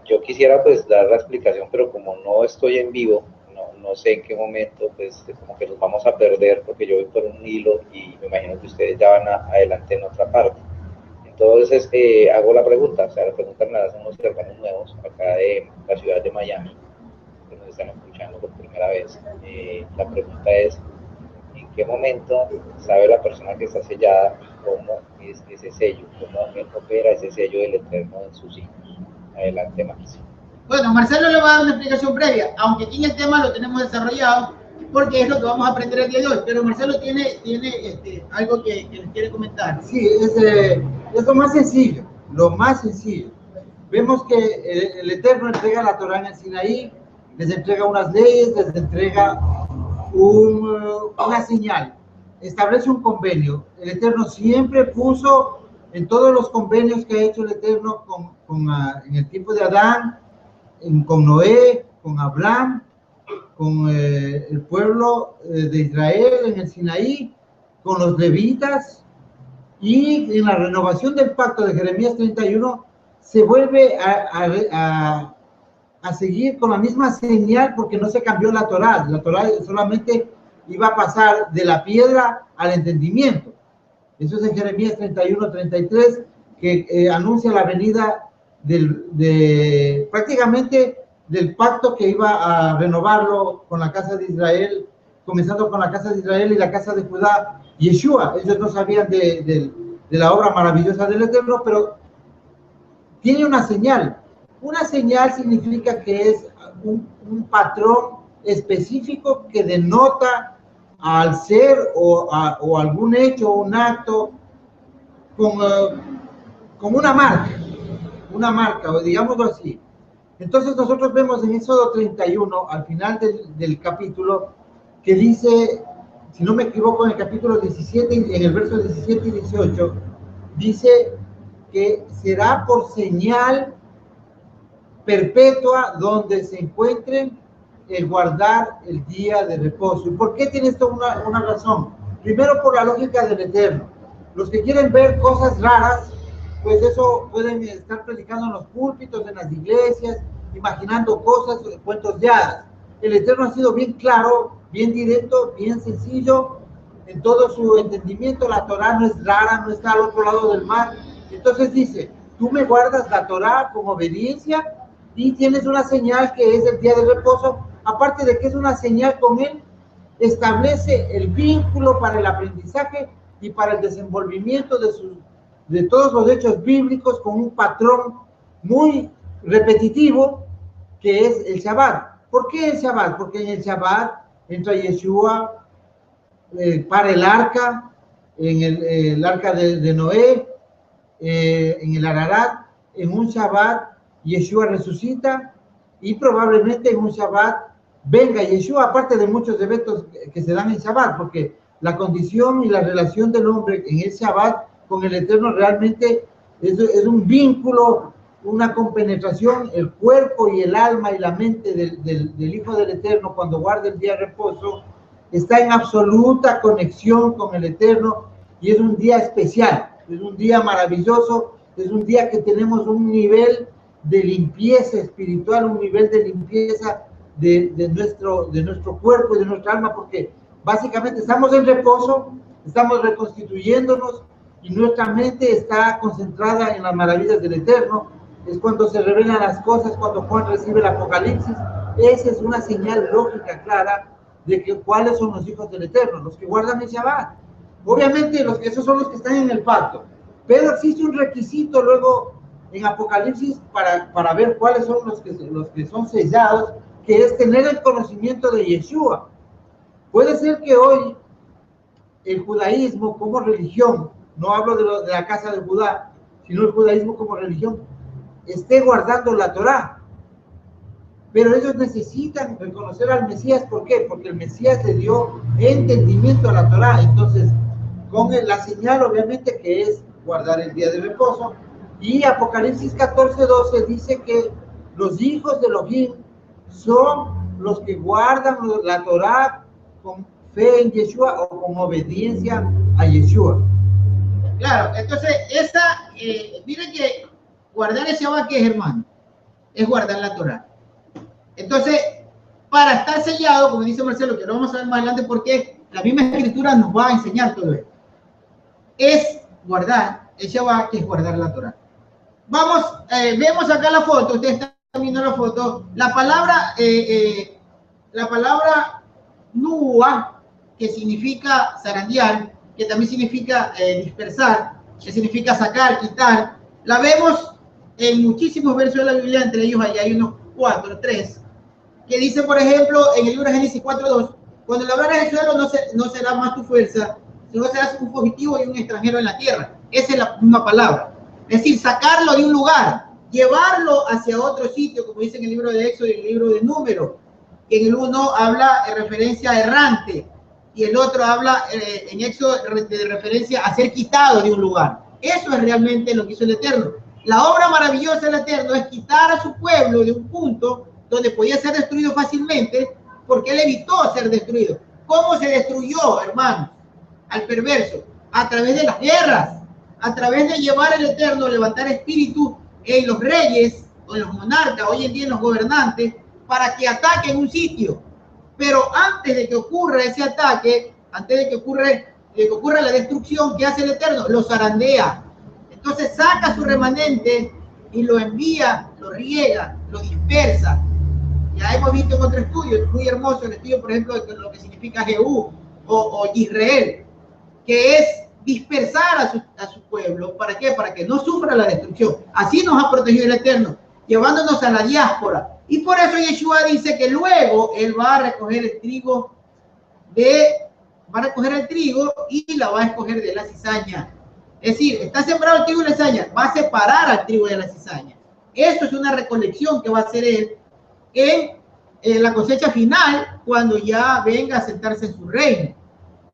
Yo quisiera pues dar la explicación, pero como no estoy en vivo, no sé en qué momento, pues como que nos vamos a perder porque yo voy por un hilo y me imagino que ustedes ya van adelante en otra parte. Entonces hago la pregunta, o sea, la pregunta me la hacen unos hermanos nuevos acá de la ciudad de Miami, que nos están escuchando por primera vez. La pregunta es, ¿en qué momento sabe la persona que está sellada y cómo es ese sello, cómo opera ese sello del Eterno en sus hijos? Adelante, Max. Bueno, Marcelo le va a dar una explicación previa, aunque aquí en el tema lo tenemos desarrollado, porque es lo que vamos a aprender el día de hoy. Pero Marcelo tiene algo que les quiere comentar. Sí, es lo más sencillo, Vemos que el Eterno entrega la Torá en el Sinaí, les entrega unas leyes, les entrega una señal, establece un convenio. El Eterno siempre puso en todos los convenios que ha hecho el Eterno en el tiempo de Adán, con Noé, con Abraham, con el pueblo de Israel en el Sinaí, con los levitas, y en la renovación del pacto de Jeremías 31 se vuelve a seguir con la misma señal porque no se cambió la Torá. La Torá solamente iba a pasar de la piedra al entendimiento. Eso es en Jeremías 31-33, que anuncia la venida prácticamente del pacto que iba a renovarlo con la casa de Israel, comenzando con la casa de Israel y la casa de Judá, Yeshua. Ellos no sabían de la obra maravillosa del Eterno, pero tiene una señal. Una señal significa que es un patrón específico que denota al ser o algún hecho o un acto con una marca, o digámoslo así. Entonces nosotros vemos en Éxodo 31, al final del capítulo, que dice, si no me equivoco, en el capítulo 17, en el verso 17 y 18, dice que será por señal perpetua donde se encuentren el guardar el día de reposo. ¿Y por qué tiene esto una razón? Primero, por la lógica del Eterno. Los que quieren ver cosas raras, pues eso pueden estar predicando en los púlpitos, en las iglesias, imaginando cosas, cuentos de hadas. El Eterno ha sido bien claro, bien directo, bien sencillo en todo su entendimiento. La Torá no es rara, no está al otro lado del mar. Entonces dice, tú me guardas la Torá con obediencia y tienes una señal que es el día de reposo. Aparte de que es una señal con él, establece el vínculo para el aprendizaje y para el desenvolvimiento de todos los hechos bíblicos con un patrón muy repetitivo que es el Shabbat. ¿Por qué el Shabbat? Porque en el Shabbat entra Yeshua, para el arca, en el arca de Noé, en el Ararat, en un Shabbat Yeshua resucita y probablemente en un Shabbat venga Yeshua, aparte de muchos eventos que se dan en Shabbat, porque la condición y la relación del hombre en el Shabbat con el Eterno realmente es un vínculo, una compenetración. El cuerpo y el alma y la mente del Hijo del Eterno, cuando guarda el día de reposo, está en absoluta conexión con el Eterno, y es un día especial, es un día maravilloso, es un día que tenemos un nivel de limpieza espiritual, un nivel de limpieza de nuestro cuerpo y de nuestra alma, porque básicamente estamos en reposo, estamos reconstituyéndonos y nuestra mente está concentrada en las maravillas del Eterno. Es cuando se revelan las cosas, cuando Juan recibe el Apocalipsis. Esa es una señal lógica, clara, de que cuáles son los hijos del Eterno, los que guardan el Shabbat. Obviamente, esos son los que están en el pacto, pero existe un requisito luego en Apocalipsis para ver cuáles son los que son sellados, que es tener el conocimiento de Yeshua. Puede ser que hoy el judaísmo como religión, no hablo de la casa de Judá, sino el judaísmo como religión, esté guardando la Torá. Pero ellos necesitan reconocer al Mesías. ¿Por qué? Porque el Mesías le dio entendimiento a la Torá. Entonces, con la señal, obviamente, que es guardar el día de reposo. Y Apocalipsis 14:12 dice que los hijos de Elohim son los que guardan la Torá con fe en Yeshua o con obediencia a Yeshua. Claro, entonces, miren que guardar ese Shabbat, ¿qué es, hermano? Es guardar la Torá. Entonces, para estar sellado, como dice Marcelo, que lo vamos a ver más adelante, porque la misma escritura nos va a enseñar todo esto. Es guardar el Shabbat, que es guardar la Torá. Vamos, vemos acá la foto, ustedes están viendo la foto, la palabra Nua, que significa zarandear, que también significa dispersar, que significa sacar, quitar, la vemos en muchísimos versos de la Biblia, entre ellos allá hay unos 4, 3, que dice, por ejemplo, en el libro de Génesis 4:2, cuando labrares el suelo no será más tu fuerza, sino serás un fugitivo y un extranjero en la tierra. Esa es la misma palabra. Es decir, sacarlo de un lugar, llevarlo hacia otro sitio, como dice en el libro de Éxodo y en el libro de Números. En el uno habla de referencia a errante, y el otro habla en Éxodo de referencia a ser quitado de un lugar. Eso es realmente lo que hizo el Eterno. La obra maravillosa del Eterno es quitar a su pueblo de un punto donde podía ser destruido fácilmente, porque él evitó ser destruido. ¿Cómo se destruyó, hermanos, al perverso? A través de las guerras, a través de llevar el Eterno, levantar espíritu en los reyes o en los monarcas, hoy en día en los gobernantes, para que ataquen un sitio. Pero antes de que ocurra ese ataque, antes de que ocurra la destrucción, ¿qué hace el Eterno? Lo zarandea. Entonces saca su remanente y lo envía, lo riega, lo dispersa. Ya hemos visto en otro estudio, muy hermoso el estudio, por ejemplo, de lo que significa Jehú o Israel, que es dispersar a su pueblo. ¿Para qué? Para que no sufra la destrucción. Así nos ha protegido el Eterno, llevándonos a la diáspora. Y por eso Yeshua dice que luego él va a recoger el trigo y la va a escoger de la cizaña. Es decir, está sembrado el trigo y la cizaña, va a separar al trigo de la cizaña. Eso es una recolección que va a hacer él en la cosecha final, cuando ya venga a sentarse en su reino.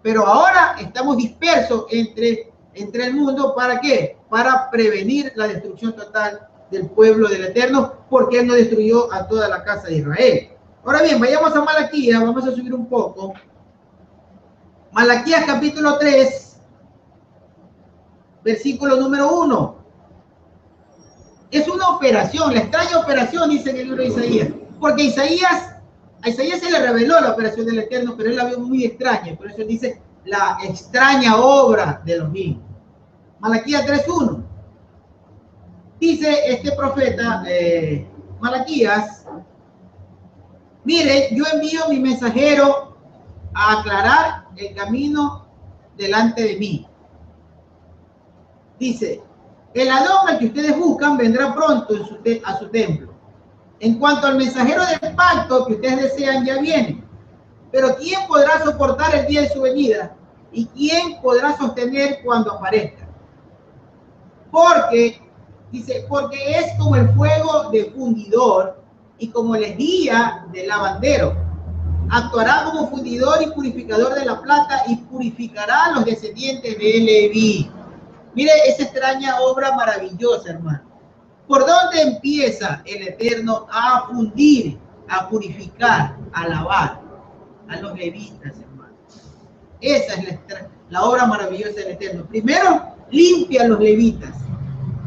Pero ahora estamos dispersos entre el mundo. ¿Para qué? Para prevenir la destrucción total del pueblo del Eterno, porque él no destruyó a toda la casa de Israel. Ahora bien, vayamos a Malaquías, vamos a subir un poco. Malaquías capítulo 3, versículo número 1. Es una operación, la extraña operación, dice en el libro de Isaías, porque a Isaías se le reveló la operación del Eterno, pero él la vio muy extraña, por eso dice la extraña obra de los niños. Malaquías 3:1. Dice este profeta Malaquías: mire, yo envío mi mensajero a aclarar el camino delante de mí. Dice: el Adón al que ustedes buscan vendrá pronto a su templo. En cuanto al mensajero del pacto que ustedes desean, ya viene. Pero ¿quién podrá soportar el día de su venida? ¿Y quién podrá sostener cuando aparezca? Porque es como el fuego de fundidor y como la lejía del lavandero. Actuará como fundidor y purificador de la plata y purificará a los descendientes de Leví. Mire esa extraña obra maravillosa, hermano. ¿Por dónde empieza el Eterno a fundir, a purificar, a lavar a los levitas, hermano? Esa es la obra maravillosa del Eterno. Primero, limpia a los levitas.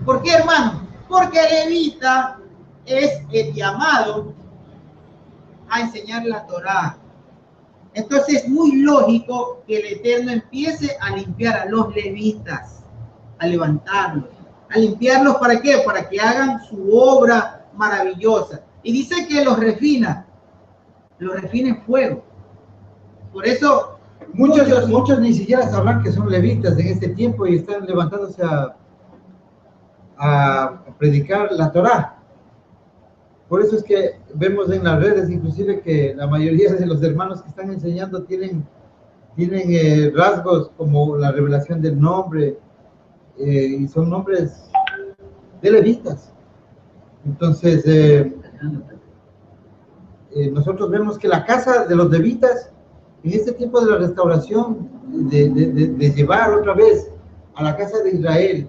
¿Por qué, hermano? Porque el levita es el llamado a enseñar la Torá. Entonces es muy lógico que el Eterno empiece a limpiar a los levitas, a levantarlos, a limpiarlos. ¿Para qué? Para que hagan su obra maravillosa. Y dice que los refina en fuego. Por eso muchos ni siquiera sabrán que son levitas en este tiempo y están levantándose a predicar la Torá. Por eso es que vemos en las redes inclusive que la mayoría de los hermanos que están enseñando tienen rasgos como la revelación del nombre, y son nombres de levitas. Entonces, nosotros vemos que la casa de los levitas, en este tiempo de la restauración, de llevar otra vez a la casa de Israel,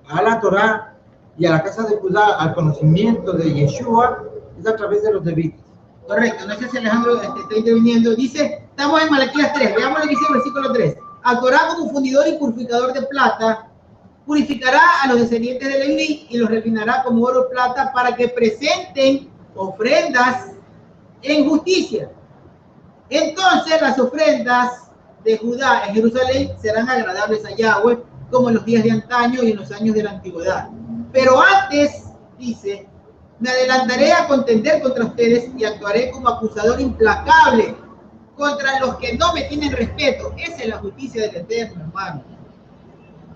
a la Torá, y a la casa de Judá al conocimiento de Yeshua, es a través de los levitas. Correcto, no sé si Alejandro está interviniendo. Dice, estamos en Malaquías 3, veamos lo que dice el versículo 3. Actuará como fundidor y purificador de plata, purificará a los descendientes de Leví y los refinará como oro y plata para que presenten ofrendas en justicia. Entonces las ofrendas de Judá en Jerusalén serán agradables a Yahweh como en los días de antaño y en los años de la antigüedad. Pero antes, dice, me adelantaré a contender contra ustedes y actuaré como acusador implacable contra los que no me tienen respeto. Esa es la justicia del Eterno, hermano.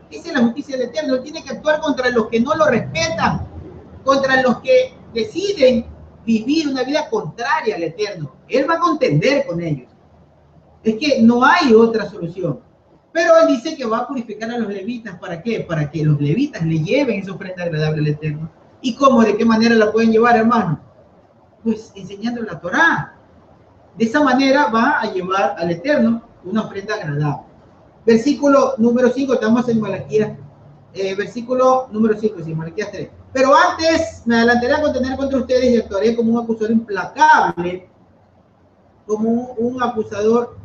Esa es la justicia del Eterno. Tiene que actuar contra los que no lo respetan, contra los que deciden vivir una vida contraria al Eterno. Él va a contender con ellos. Es que no hay otra solución. Pero él dice que va a purificar a los levitas. ¿Para qué? Para que los levitas le lleven esa ofrenda agradable al Eterno. ¿Y cómo? ¿De qué manera la pueden llevar, hermano? Pues enseñando la Torá. De esa manera va a llevar al Eterno una ofrenda agradable. Versículo número 5, estamos en Malaquías. Versículo número 5, sí, Malaquías 3. Pero antes me adelantaré a contender contra ustedes y actuaré como un acusador implacable, como un acusador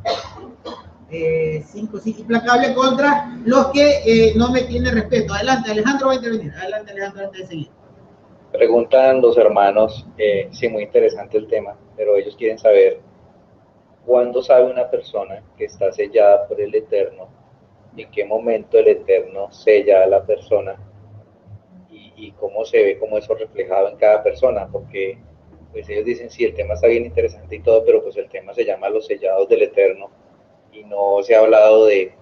5, sí, implacable contra los que no me tienen respeto. Adelante, Alejandro va a intervenir. Adelante, Alejandro, antes de seguir. Preguntan los hermanos, sí, muy interesante el tema, pero ellos quieren saber cuándo sabe una persona que está sellada por el Eterno, en qué momento el Eterno sella a la persona y cómo se ve como eso reflejado en cada persona, porque pues ellos dicen, sí, el tema está bien interesante y todo, pero pues el tema se llama los sellados del Eterno y no se ha hablado de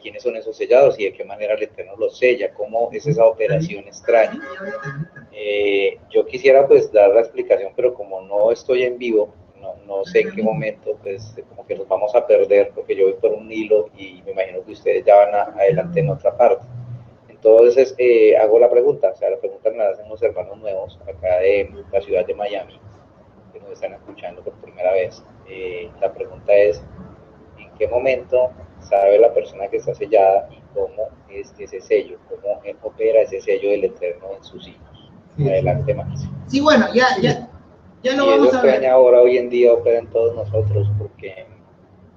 quiénes son esos sellados y de qué manera el Eterno los sella, cómo es esa operación extraña. Yo quisiera pues dar la explicación, pero como no estoy en vivo, no sé en qué momento, pues como que nos vamos a perder, porque yo voy por un hilo y me imagino que ustedes ya van adelante en otra parte. Entonces hago la pregunta, o sea, la pregunta me la hacen los hermanos nuevos acá de la ciudad de Miami, que nos están escuchando por primera vez. La pregunta es, ¿en qué momento sabe la persona que está sellada y cómo es ese sello, cómo opera ese sello del Eterno en sus hijos? Adelante, Max. Sí, bueno, ya lo vamos a ver. Ahora, hoy en día, operan todos nosotros, porque,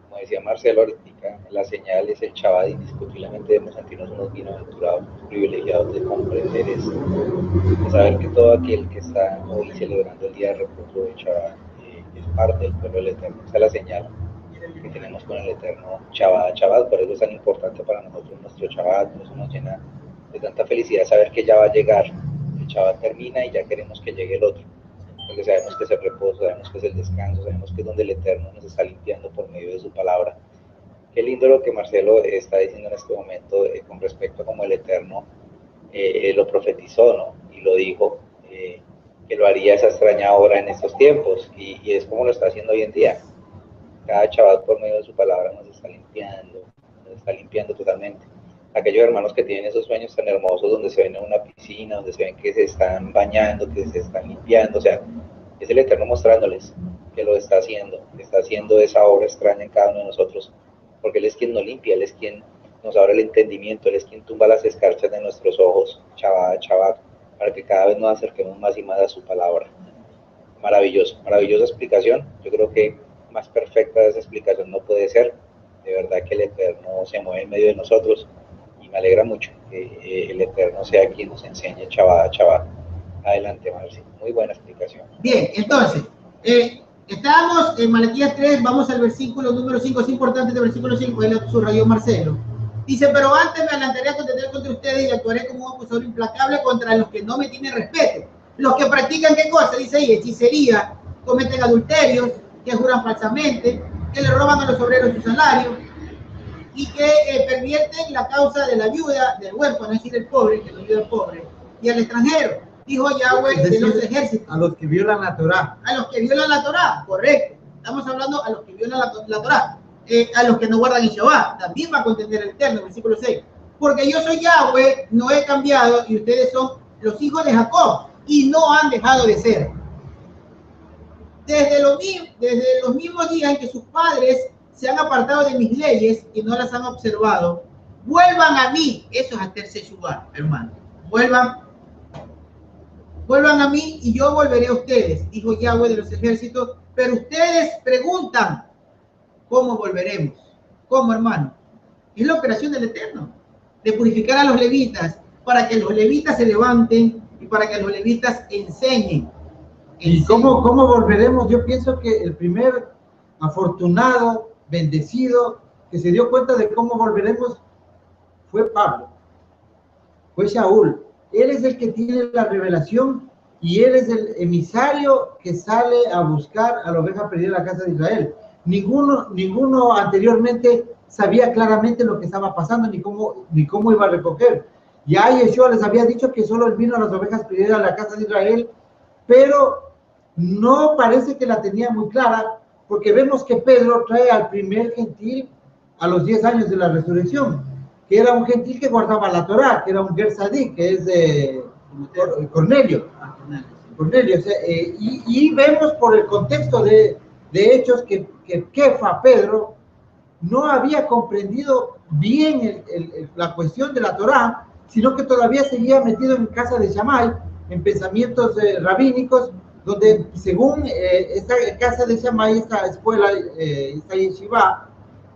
como decía Marcelo ahorita, la señal es el Shabbat, indiscutiblemente debemos sentirnos unos bienaventurados, privilegiados de comprender eso, de saber que todo aquel que está hoy celebrando el día de reposo de Shabbat es parte del pueblo del Eterno. Esa es la señal que tenemos con el Eterno Shabbat, por eso es tan importante para nosotros nuestro Shabbat, por eso nos llena de tanta felicidad saber que ya va a llegar, el Shabbat termina y ya queremos que llegue el otro, porque sabemos que es el reposo, sabemos que es el descanso, sabemos que es donde el Eterno nos está limpiando por medio de su palabra. Qué lindo lo que Marcelo está diciendo en este momento con respecto a cómo el Eterno lo profetizó, ¿no? Y lo dijo, que lo haría esa extraña hora en estos tiempos, y es como lo está haciendo hoy en día. Cada Shabbat por medio de su palabra nos está limpiando totalmente. Aquellos hermanos que tienen esos sueños tan hermosos donde se ven en una piscina, donde se ven que se están bañando, que se están limpiando, o sea, es el Eterno mostrándoles que lo está haciendo esa obra extraña en cada uno de nosotros, porque Él es quien nos limpia, Él es quien nos abre el entendimiento, Él es quien tumba las escarchas de nuestros ojos, Shabbat, para que cada vez nos acerquemos más y más a su palabra. Maravillosa explicación. Yo creo que más perfecta de esa explicación no puede ser. de verdad que el Eterno se mueve en medio de nosotros y me alegra mucho que el Eterno sea quien nos enseñe Shabbat a Shabbat. Adelante, Marci, muy buena explicación. Bien, entonces, estábamos en Malaquías 3, vamos al versículo número 5, es importante el versículo 5, él lo subrayó Marcelo. Dice, pero antes me adelantaré a contender contra ustedes y actuaré como un acusador implacable contra los que no me tienen respeto. Los que practican, ¿qué cosa? Dice ahí, hechicería, cometen adulterios, que juran falsamente, que le roban a los obreros su salario y que pervierten la causa de la viuda, del huérfano, es decir, el pobre, que no ayuda al pobre, y al extranjero. Dijo Yahweh de los ejércitos. A los que violan la Torá. A los que violan la Torá, correcto. Estamos hablando a los que violan la Torá. A los que no guardan el Shabbat. También va a contender el Eterno, versículo 6. Porque yo soy Yahweh, no he cambiado, y ustedes son los hijos de Jacob, y no han dejado de ser. Desde los mismos días en que sus padres se han apartado de mis leyes y no las han observado, vuelvan a mí. Eso es hacerse Shabbat, hermano. Vuelvan a mí y yo volveré a ustedes, dijo Yahweh de los ejércitos. Pero ustedes preguntan, ¿cómo volveremos? ¿Cómo, hermano? Es la operación del Eterno, de purificar a los levitas, para que los levitas se levanten y para que los levitas enseñen. ¿Y cómo volveremos? Yo pienso que el primer afortunado, bendecido, que se dio cuenta de cómo volveremos fue Pablo, fue Shaul. Él es el que tiene la revelación y él es el emisario que sale a buscar a la oveja perdida de la casa de Israel. Ninguno anteriormente sabía claramente lo que estaba pasando ni cómo iba a recoger. Ya Yeshua les había dicho que solo él vino a las ovejas perdidas de la casa de Israel, pero no parece que la tenía muy clara, porque vemos que Pedro trae al primer gentil a los 10 años de la resurrección, que era un gentil que guardaba la Torá, que era un Gersadí, que es de Cornelio. Cornelio, o sea, y vemos por el contexto de hechos que Kefa, Pedro, no había comprendido bien la cuestión de la Torá, sino que todavía seguía metido en casa de Shammai, en pensamientos rabínicos, donde según esta casa de Shammai, esta escuela, esta yeshiva,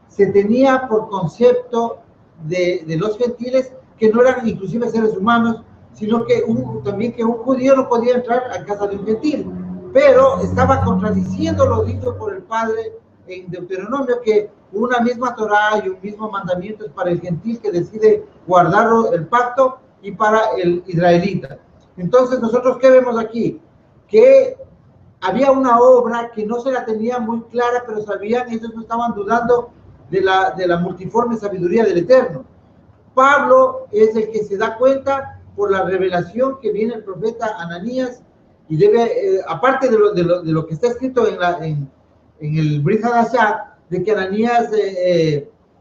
se tenía por concepto de los gentiles que no eran inclusive seres humanos, sino que también que un judío no podía entrar a casa de un gentil, pero estaba contradiciendo lo dicho por el Padre en Deuteronomio, que una misma Torá y un mismo mandamiento es para el gentil que decide guardar el pacto y para el israelita. Entonces nosotros, ¿qué vemos aquí? Que había una obra que no se la tenía muy clara, pero sabían, ellos no estaban dudando de la multiforme sabiduría del Eterno. Pablo es el que se da cuenta por la revelación que viene el profeta Ananías y debe, aparte de lo que está escrito en el Brit Hadashah, de que Ananías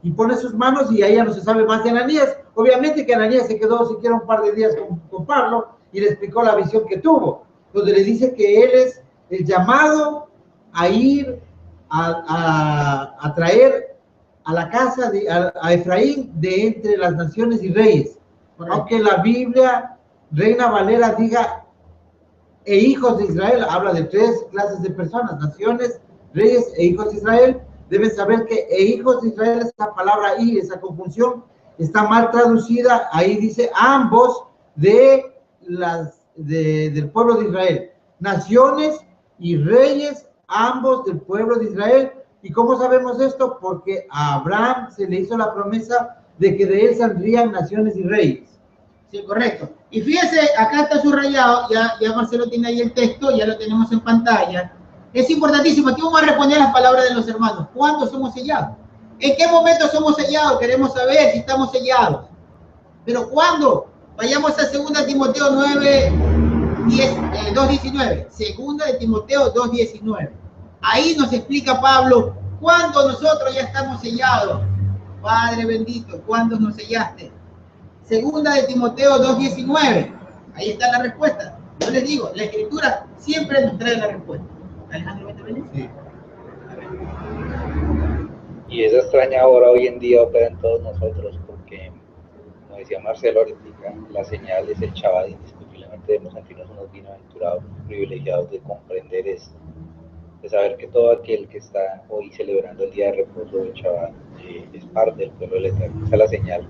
impone sus manos y ahí ya no se sabe más de Ananías. Obviamente que Ananías se quedó siquiera un par de días con Pablo y le explicó la visión que tuvo, donde le dice que él es el llamado a ir a traer a la casa a Efraín de entre las naciones y reyes. Correcto. Aunque la Biblia, Reina Valera, diga e hijos de Israel, habla de 3 clases de personas, naciones, reyes e hijos de Israel. Deben saber que e hijos de Israel, esa palabra y esa conjunción está mal traducida. Ahí dice ambos del pueblo de Israel, naciones y reyes, ambos del pueblo de Israel. ¿Y cómo sabemos esto? Porque a Abraham se le hizo la promesa de que de él saldrían naciones y reyes. Sí, correcto. Y fíjese, acá está subrayado, ya Marcelo tiene ahí el texto, ya lo tenemos en pantalla. Es importantísimo, aquí vamos a responder las palabras de los hermanos. ¿Cuándo somos sellados? ¿En qué momento somos sellados? Queremos saber si estamos sellados. Pero ¿cuándo? Vayamos a 2 Timoteo 2:19. 2 Timoteo 2:19. Ahí nos explica Pablo cuándo nosotros ya estamos sellados. Padre bendito, ¿cuándo nos sellaste? 2 Timoteo 2:19. Ahí está la respuesta. Yo les digo, la escritura siempre nos trae la respuesta. Alejandro, ¿vete a venir? Sí. Y esa extraña hora hoy en día opera en todos nosotros, porque, como decía Marcelo ahorita, la señal es el Shabbat. Indiscutiblemente debemos sentirnos unos bienaventurados, privilegiados de comprender esto, de saber que todo aquel que está hoy celebrando el día de reposo del Shabbat es parte del pueblo del Eterno. Esa es la señal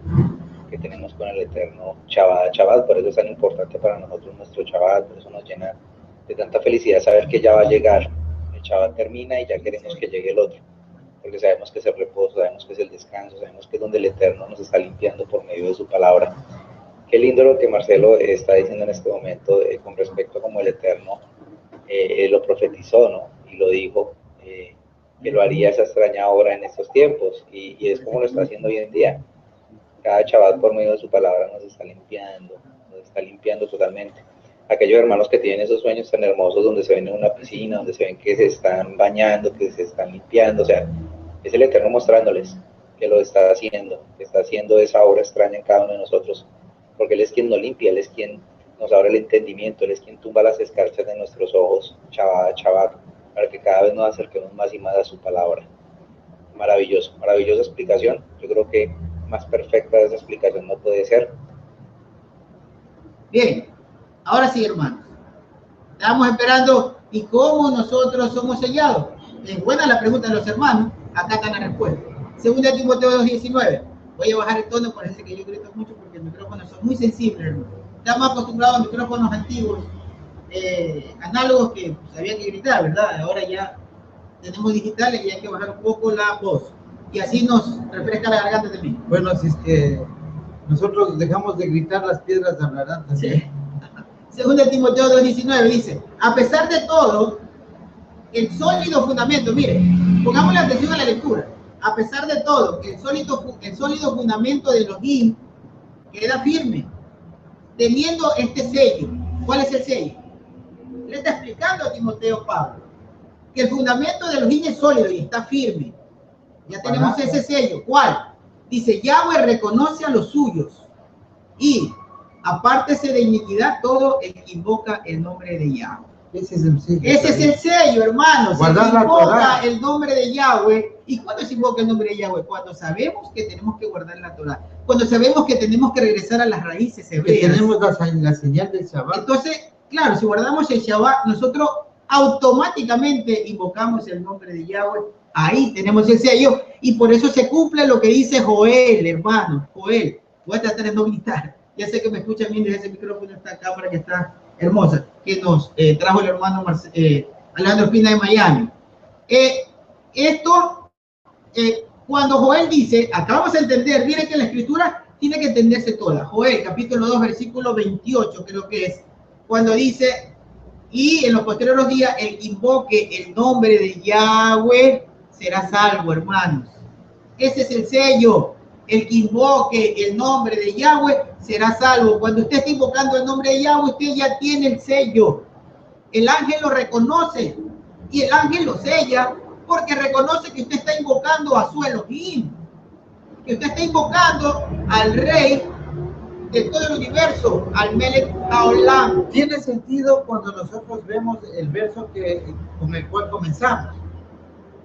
que tenemos con el Eterno, Shabbat, Shabbat. Por eso es tan importante para nosotros nuestro Shabbat, por eso nos llena de tanta felicidad saber que ya va a llegar. El Shabbat termina y ya queremos que llegue el otro, porque sabemos que es el reposo, sabemos que es el descanso, sabemos que es donde el Eterno nos está limpiando por medio de su palabra. Qué lindo lo que Marcelo está diciendo en este momento con respecto a cómo el Eterno lo profetizó, ¿no? Y lo dijo, que lo haría esa extraña hora en estos tiempos, y es como lo está haciendo hoy en día. Cada Shabbat por medio de su palabra nos está limpiando totalmente. Aquellos hermanos que tienen esos sueños tan hermosos donde se ven en una piscina, donde se ven que se están bañando, que se están limpiando, o sea, es el Eterno mostrándoles que lo está haciendo, que está haciendo esa obra extraña en cada uno de nosotros, porque Él es quien nos limpia, Él es quien nos abre el entendimiento, Él es quien tumba las escarchas de nuestros ojos, Shabbat, Shabbat, para que cada vez nos acerquemos más y más a su palabra. Maravilloso, maravillosa explicación. Yo creo que más perfecta esa explicación no puede ser. Bien, ahora sí, hermanos. Estamos esperando, ¿y cómo nosotros somos sellados? Es buena la pregunta de los hermanos, acá está la respuesta. Segunda Timoteo 2:19. Voy a bajar el tono, parece que yo grito mucho porque los micrófonos son muy sensibles, hermano. Estamos acostumbrados a micrófonos antiguos, análogos, que pues, había que gritar, ¿verdad? Ahora ya tenemos digitales y hay que bajar un poco la voz. Y así nos refresca la garganta también. Bueno, si es que nosotros dejamos de gritar, las piedras hablarán también. Sí. Segunda Timoteo 2:19 dice, a pesar de todo, el sólido fundamento, mire, pongamos la atención a la lectura. A pesar de todo, el sólido fundamento de Elohim queda firme, teniendo este sello. ¿Cuál es el sello? Le está explicando a Timoteo Pablo que el fundamento de Elohim es sólido y está firme. Ya tenemos ese sello. ¿Cuál? Dice, Yahweh reconoce a los suyos y apártese de iniquidad todo el que invoca el nombre de Yahweh. Ese es el sello. Ese es el sello, hermanos. Guardar Se la invoca Torá. el nombre de Yahweh. ¿Y cuándo se invoca el nombre de Yahweh? Cuando sabemos que tenemos que guardar la Torá. Cuando sabemos que tenemos que regresar a las raíces Que hebreas. tenemos la señal del Shabbat. Entonces, claro, si guardamos el Shabbat, nosotros automáticamente invocamos el nombre de Yahweh. Ahí tenemos el sello. Y por eso se cumple lo que dice Joel, hermano. Joel, voy a tratar de no gritar. Ya sé que me escuchan bien desde ese micrófono, esta cámara que está hermosa, que nos trajo el hermano Alejandro Espina de Miami. Cuando Joel dice, acabamos de entender, miren que la escritura tiene que entenderse toda. Joel, capítulo 2, versículo 28, creo que es, cuando dice, y en los posteriores días, el que invoque el nombre de Yahweh será salvo, hermanos. Ese es el sello. El que invoque el nombre de Yahweh será salvo. Cuando usted está invocando el nombre de Yahweh, usted ya tiene el sello. El ángel lo reconoce y el ángel lo sella porque reconoce que usted está invocando a su Elohim, que usted está invocando al Rey de todo el universo, al Melech Haolam. Tiene sentido cuando nosotros vemos el verso con el cual comenzamos,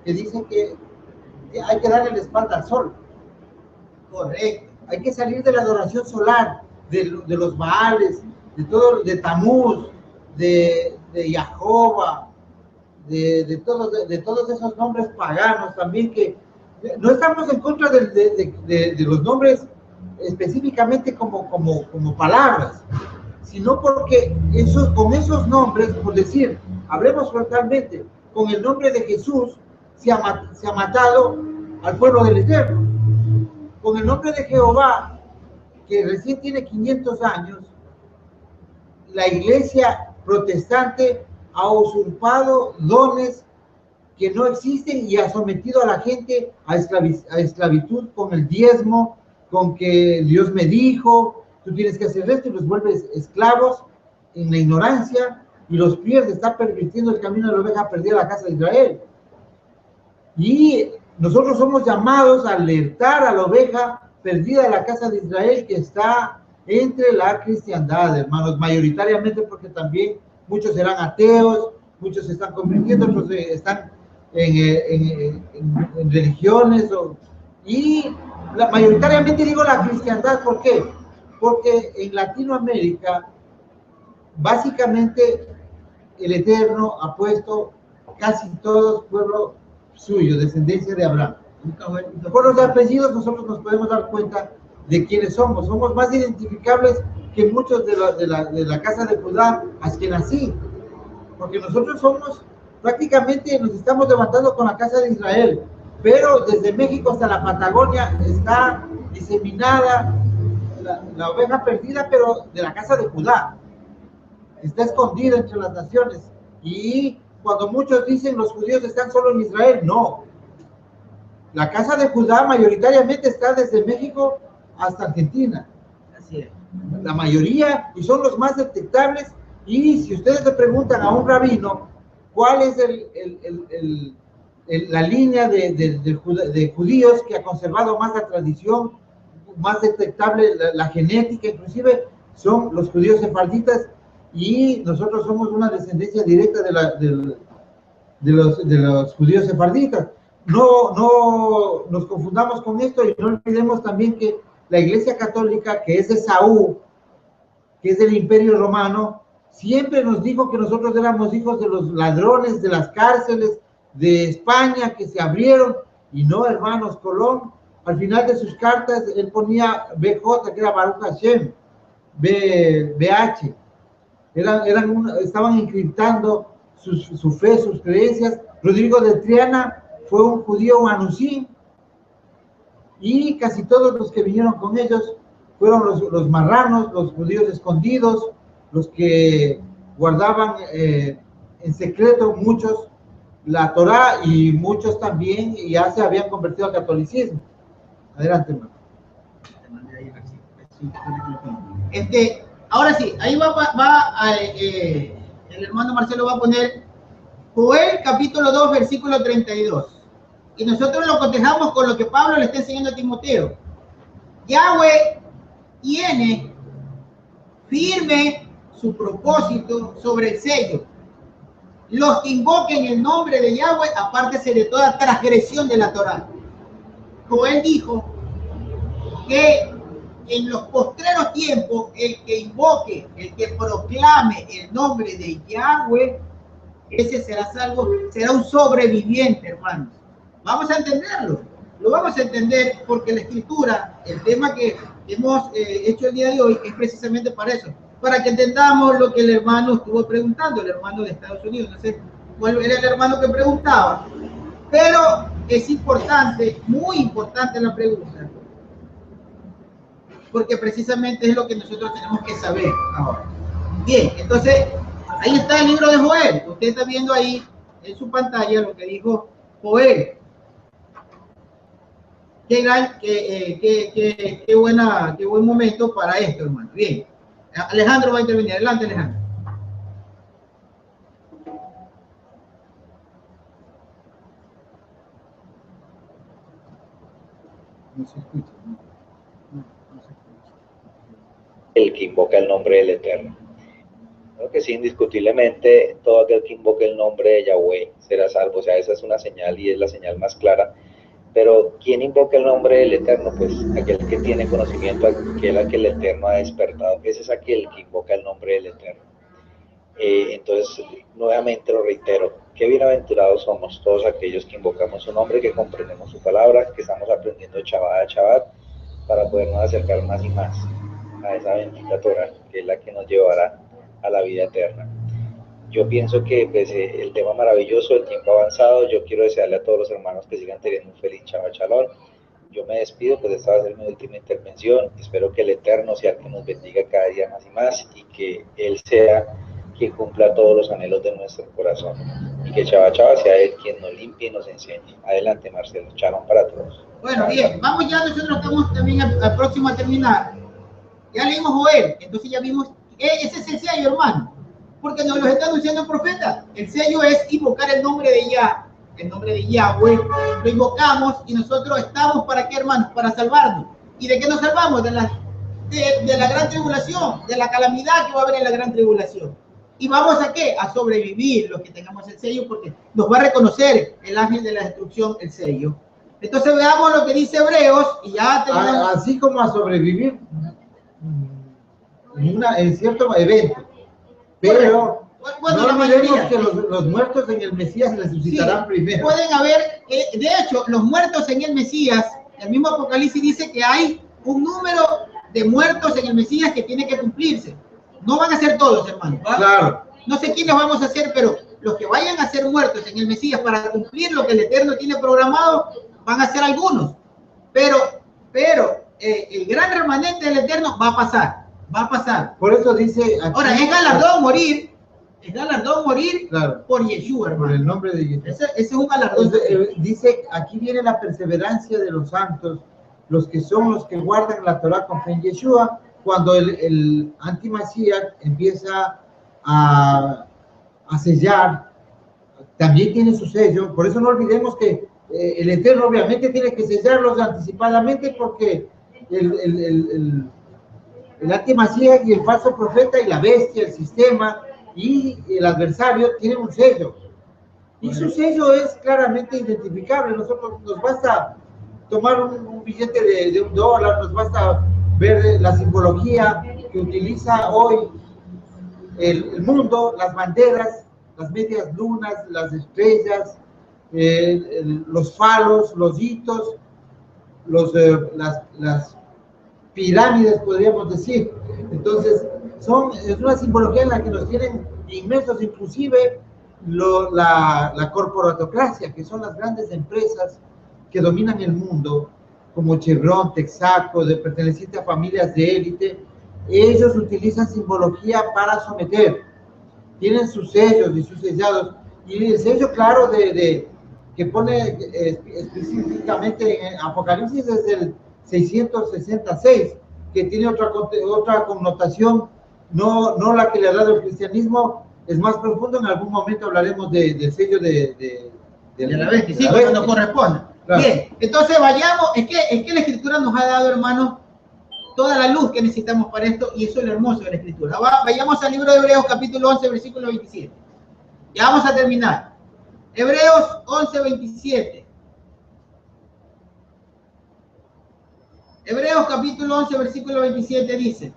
que dice que hay que darle la espalda al sol. Correcto. Hay que salir de la adoración solar, de los Baales, de Tamuz, de Jehová, de todos esos nombres paganos también, que no estamos en contra de los nombres específicamente como palabras, sino porque con esos nombres, por decir, hablemos frontalmente, con el nombre de Jesús se ha matado al pueblo del Eterno. Con el nombre de Jehová, que recién tiene 500 años, la iglesia protestante ha usurpado dones que no existen y ha sometido a la gente a esclavitud con el diezmo, con que Dios me dijo, tú tienes que hacer esto, y los vuelves esclavos en la ignorancia y los pierde, está pervirtiendo el camino de la oveja perdida a la casa de Israel. Y nosotros somos llamados a alertar a la oveja perdida de la casa de Israel que está entre la cristiandad, hermanos, mayoritariamente, porque también muchos serán ateos, muchos se están convirtiendo, otros están en religiones, y mayoritariamente digo la cristiandad. ¿Por qué? Porque en Latinoamérica, básicamente, el Eterno ha puesto casi todos pueblo suyo, descendencia de Abraham. Por los apellidos nosotros nos podemos dar cuenta de quiénes somos. Somos más identificables que muchos de la casa de Judá, Askenazí, porque nosotros somos, prácticamente nos estamos levantando con la casa de Israel, pero desde México hasta la Patagonia está diseminada la oveja perdida, pero de la casa de Judá. Está escondida entre las naciones. Y cuando muchos dicen los judíos están solo en Israel, no. La casa de Judá mayoritariamente está desde México hasta Argentina. Así es. La mayoría, y son los más detectables. Y si ustedes le preguntan a un rabino cuál es la línea de judíos que ha conservado más la tradición, más detectable la genética, inclusive son los judíos sefarditas, y nosotros somos una descendencia directa de los judíos sefarditas. No nos confundamos con esto, y no olvidemos también que la Iglesia Católica, que es de Saúl, que es del Imperio Romano, siempre nos dijo que nosotros éramos hijos de los ladrones de las cárceles de España que se abrieron. Y no, hermanos, Colón, al final de sus cartas, él ponía BJ, que era Baruch Hashem, BH. Estaban encriptando su fe, sus creencias. Rodrigo de Triana fue un judío anusí, y casi todos los que vinieron con ellos fueron los marranos, los judíos escondidos, los que guardaban en secreto muchos la Torá, y muchos también ya se habían convertido al catolicismo. Adelante, hermano. Ahora sí, ahí el hermano Marcelo va a poner Joel capítulo 2, versículo 32. Y nosotros lo cotejamos con lo que Pablo le está enseñando a Timoteo. Yahweh tiene firme su propósito sobre el sello. Los que invoquen el nombre de Yahweh, apártese de toda transgresión de la Torá. Joel dijo que en los postreros tiempos, el que invoque, el que proclame el nombre de Yahweh, ese será salvo, será un sobreviviente, hermanos. Vamos a entenderlo, lo vamos a entender, porque la escritura, el tema que hemos hecho el día de hoy, es precisamente para eso, para que entendamos lo que el hermano estuvo preguntando, el hermano de Estados Unidos. No sé cuál era el hermano que preguntaba, pero es importante, muy importante la pregunta, porque precisamente es lo que nosotros tenemos que saber ahora. Bien, entonces, ahí está el libro de Joel. Usted está viendo ahí en su pantalla lo que dijo Joel. Qué buen momento para esto, hermano. Bien, Alejandro va a intervenir. Adelante, Alejandro. No se escucha, ¿no? El que invoca el nombre del Eterno. Creo que sí, indiscutiblemente, todo aquel que invoque el nombre de Yahweh será salvo. O sea, esa es una señal, y es la señal más clara. Pero ¿quién invoca el nombre del Eterno? Pues aquel que tiene conocimiento, aquel a que el Eterno ha despertado. Ese es aquel que invoca el nombre del Eterno. Entonces, nuevamente lo reitero, qué bienaventurados somos todos aquellos que invocamos su nombre, que comprendemos su palabra, que estamos aprendiendo Shabbat a Shabbat, para podernos acercar más y más a esa bendita Torah, que es la que nos llevará a la vida eterna. Yo pienso que pues, el tema maravilloso, el tiempo avanzado. Yo quiero desearle a todos los hermanos que sigan teniendo un feliz Shabbat Shalom. Yo me despido, pues esta va a ser mi última intervención. Espero que el Eterno sea el que nos bendiga cada día más y más, y que Él sea quien cumpla todos los anhelos de nuestro corazón, y que Shabbat Shabbat sea Él quien nos limpie y nos enseñe. Adelante, Marcelo. Shalom para todos. Bueno, bien, vamos ya, nosotros estamos también al próximo a terminar. Ya leímos Joel, entonces ya vimos, ese es el sello, hermano, porque nos lo está anunciando el profeta. El sello es invocar el nombre de Yah, el nombre de Yahweh. Lo invocamos, y nosotros estamos, ¿para qué, hermanos? Para salvarnos. ¿Y de qué nos salvamos? De la gran tribulación, de la calamidad que va a haber en la gran tribulación. ¿Y vamos a qué? A sobrevivir los que tengamos el sello, porque nos va a reconocer el ángel de la destrucción, el sello. Entonces veamos lo que dice Hebreos, y ya tenemos... Así como a sobrevivir en cierto evento, pero Bueno, no la olvidemos mayoría. que los muertos en el Mesías resucitarán Sí, primero. pueden haber, de hecho, los muertos en el Mesías, el mismo Apocalipsis dice que hay un número de muertos en el Mesías que tiene que cumplirse. No van a ser todos, hermano. ¿Va? Claro. No sé quiénes vamos a hacer, pero los que vayan a ser muertos en el Mesías para cumplir lo que el Eterno tiene programado, van a ser algunos. Pero el gran remanente del Eterno va a pasar. Por eso dice aquí, Ahora, es galardón morir claro, por Yeshua, hermano. por el nombre de Yeshua. Ese es un galardón. Entonces, dice, aquí viene la perseverancia de los santos, los que son los que guardan la Torah con fe en Yeshua, cuando el antimasías empieza a sellar, también tiene su sello. Por eso no olvidemos que el Eterno obviamente tiene que sellarlos anticipadamente, porque el antimasías y el falso profeta y la bestia, el sistema y el adversario tienen un sello. Y su sello es claramente identificable. Nosotros nos basta tomar un billete de $1, nos basta ver la simbología que utiliza hoy el mundo, las banderas, las medias lunas, las estrellas, los falos, los hitos, las pirámides, podríamos decir. Entonces, es una simbología en la que nos tienen inmersos, inclusive la corporatocracia, que son las grandes empresas que dominan el mundo, como Chevron, Texaco, perteneciente a familias de élite. Ellos utilizan simbología para someter, tienen sus sellos y sus sellados, y el sello claro que pone específicamente en Apocalipsis es el 666, que tiene otra connotación, no la que le ha dado el cristianismo, es más profundo. En algún momento hablaremos del sello de la bestia, sí, cuando corresponda. Claro. Bien, entonces vayamos, es que la Escritura nos ha dado, hermanos, toda la luz que necesitamos para esto, y eso es lo hermoso de la Escritura. Vayamos al libro de Hebreos, capítulo 11, versículo 27. Ya vamos a terminar. Hebreos 11, 27. Hebreos, capítulo 11, versículo 27 dice.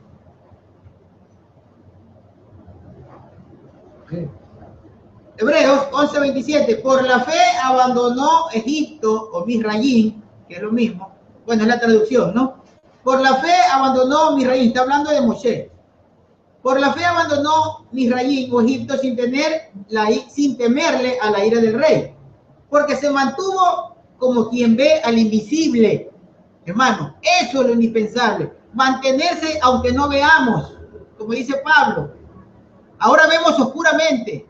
Okay. Hebreos 11, 27. Por la fe abandonó Egipto, o Misraín, que es lo mismo. Bueno, es la traducción, ¿no? Por la fe abandonó Misraín, está hablando de Moshe. Por la fe abandonó Misraín o Egipto sin temerle a la ira del rey, porque se mantuvo como quien ve al invisible. Hermano, eso es lo indispensable, mantenerse aunque no veamos, como dice Pablo. Ahora vemos oscuramente,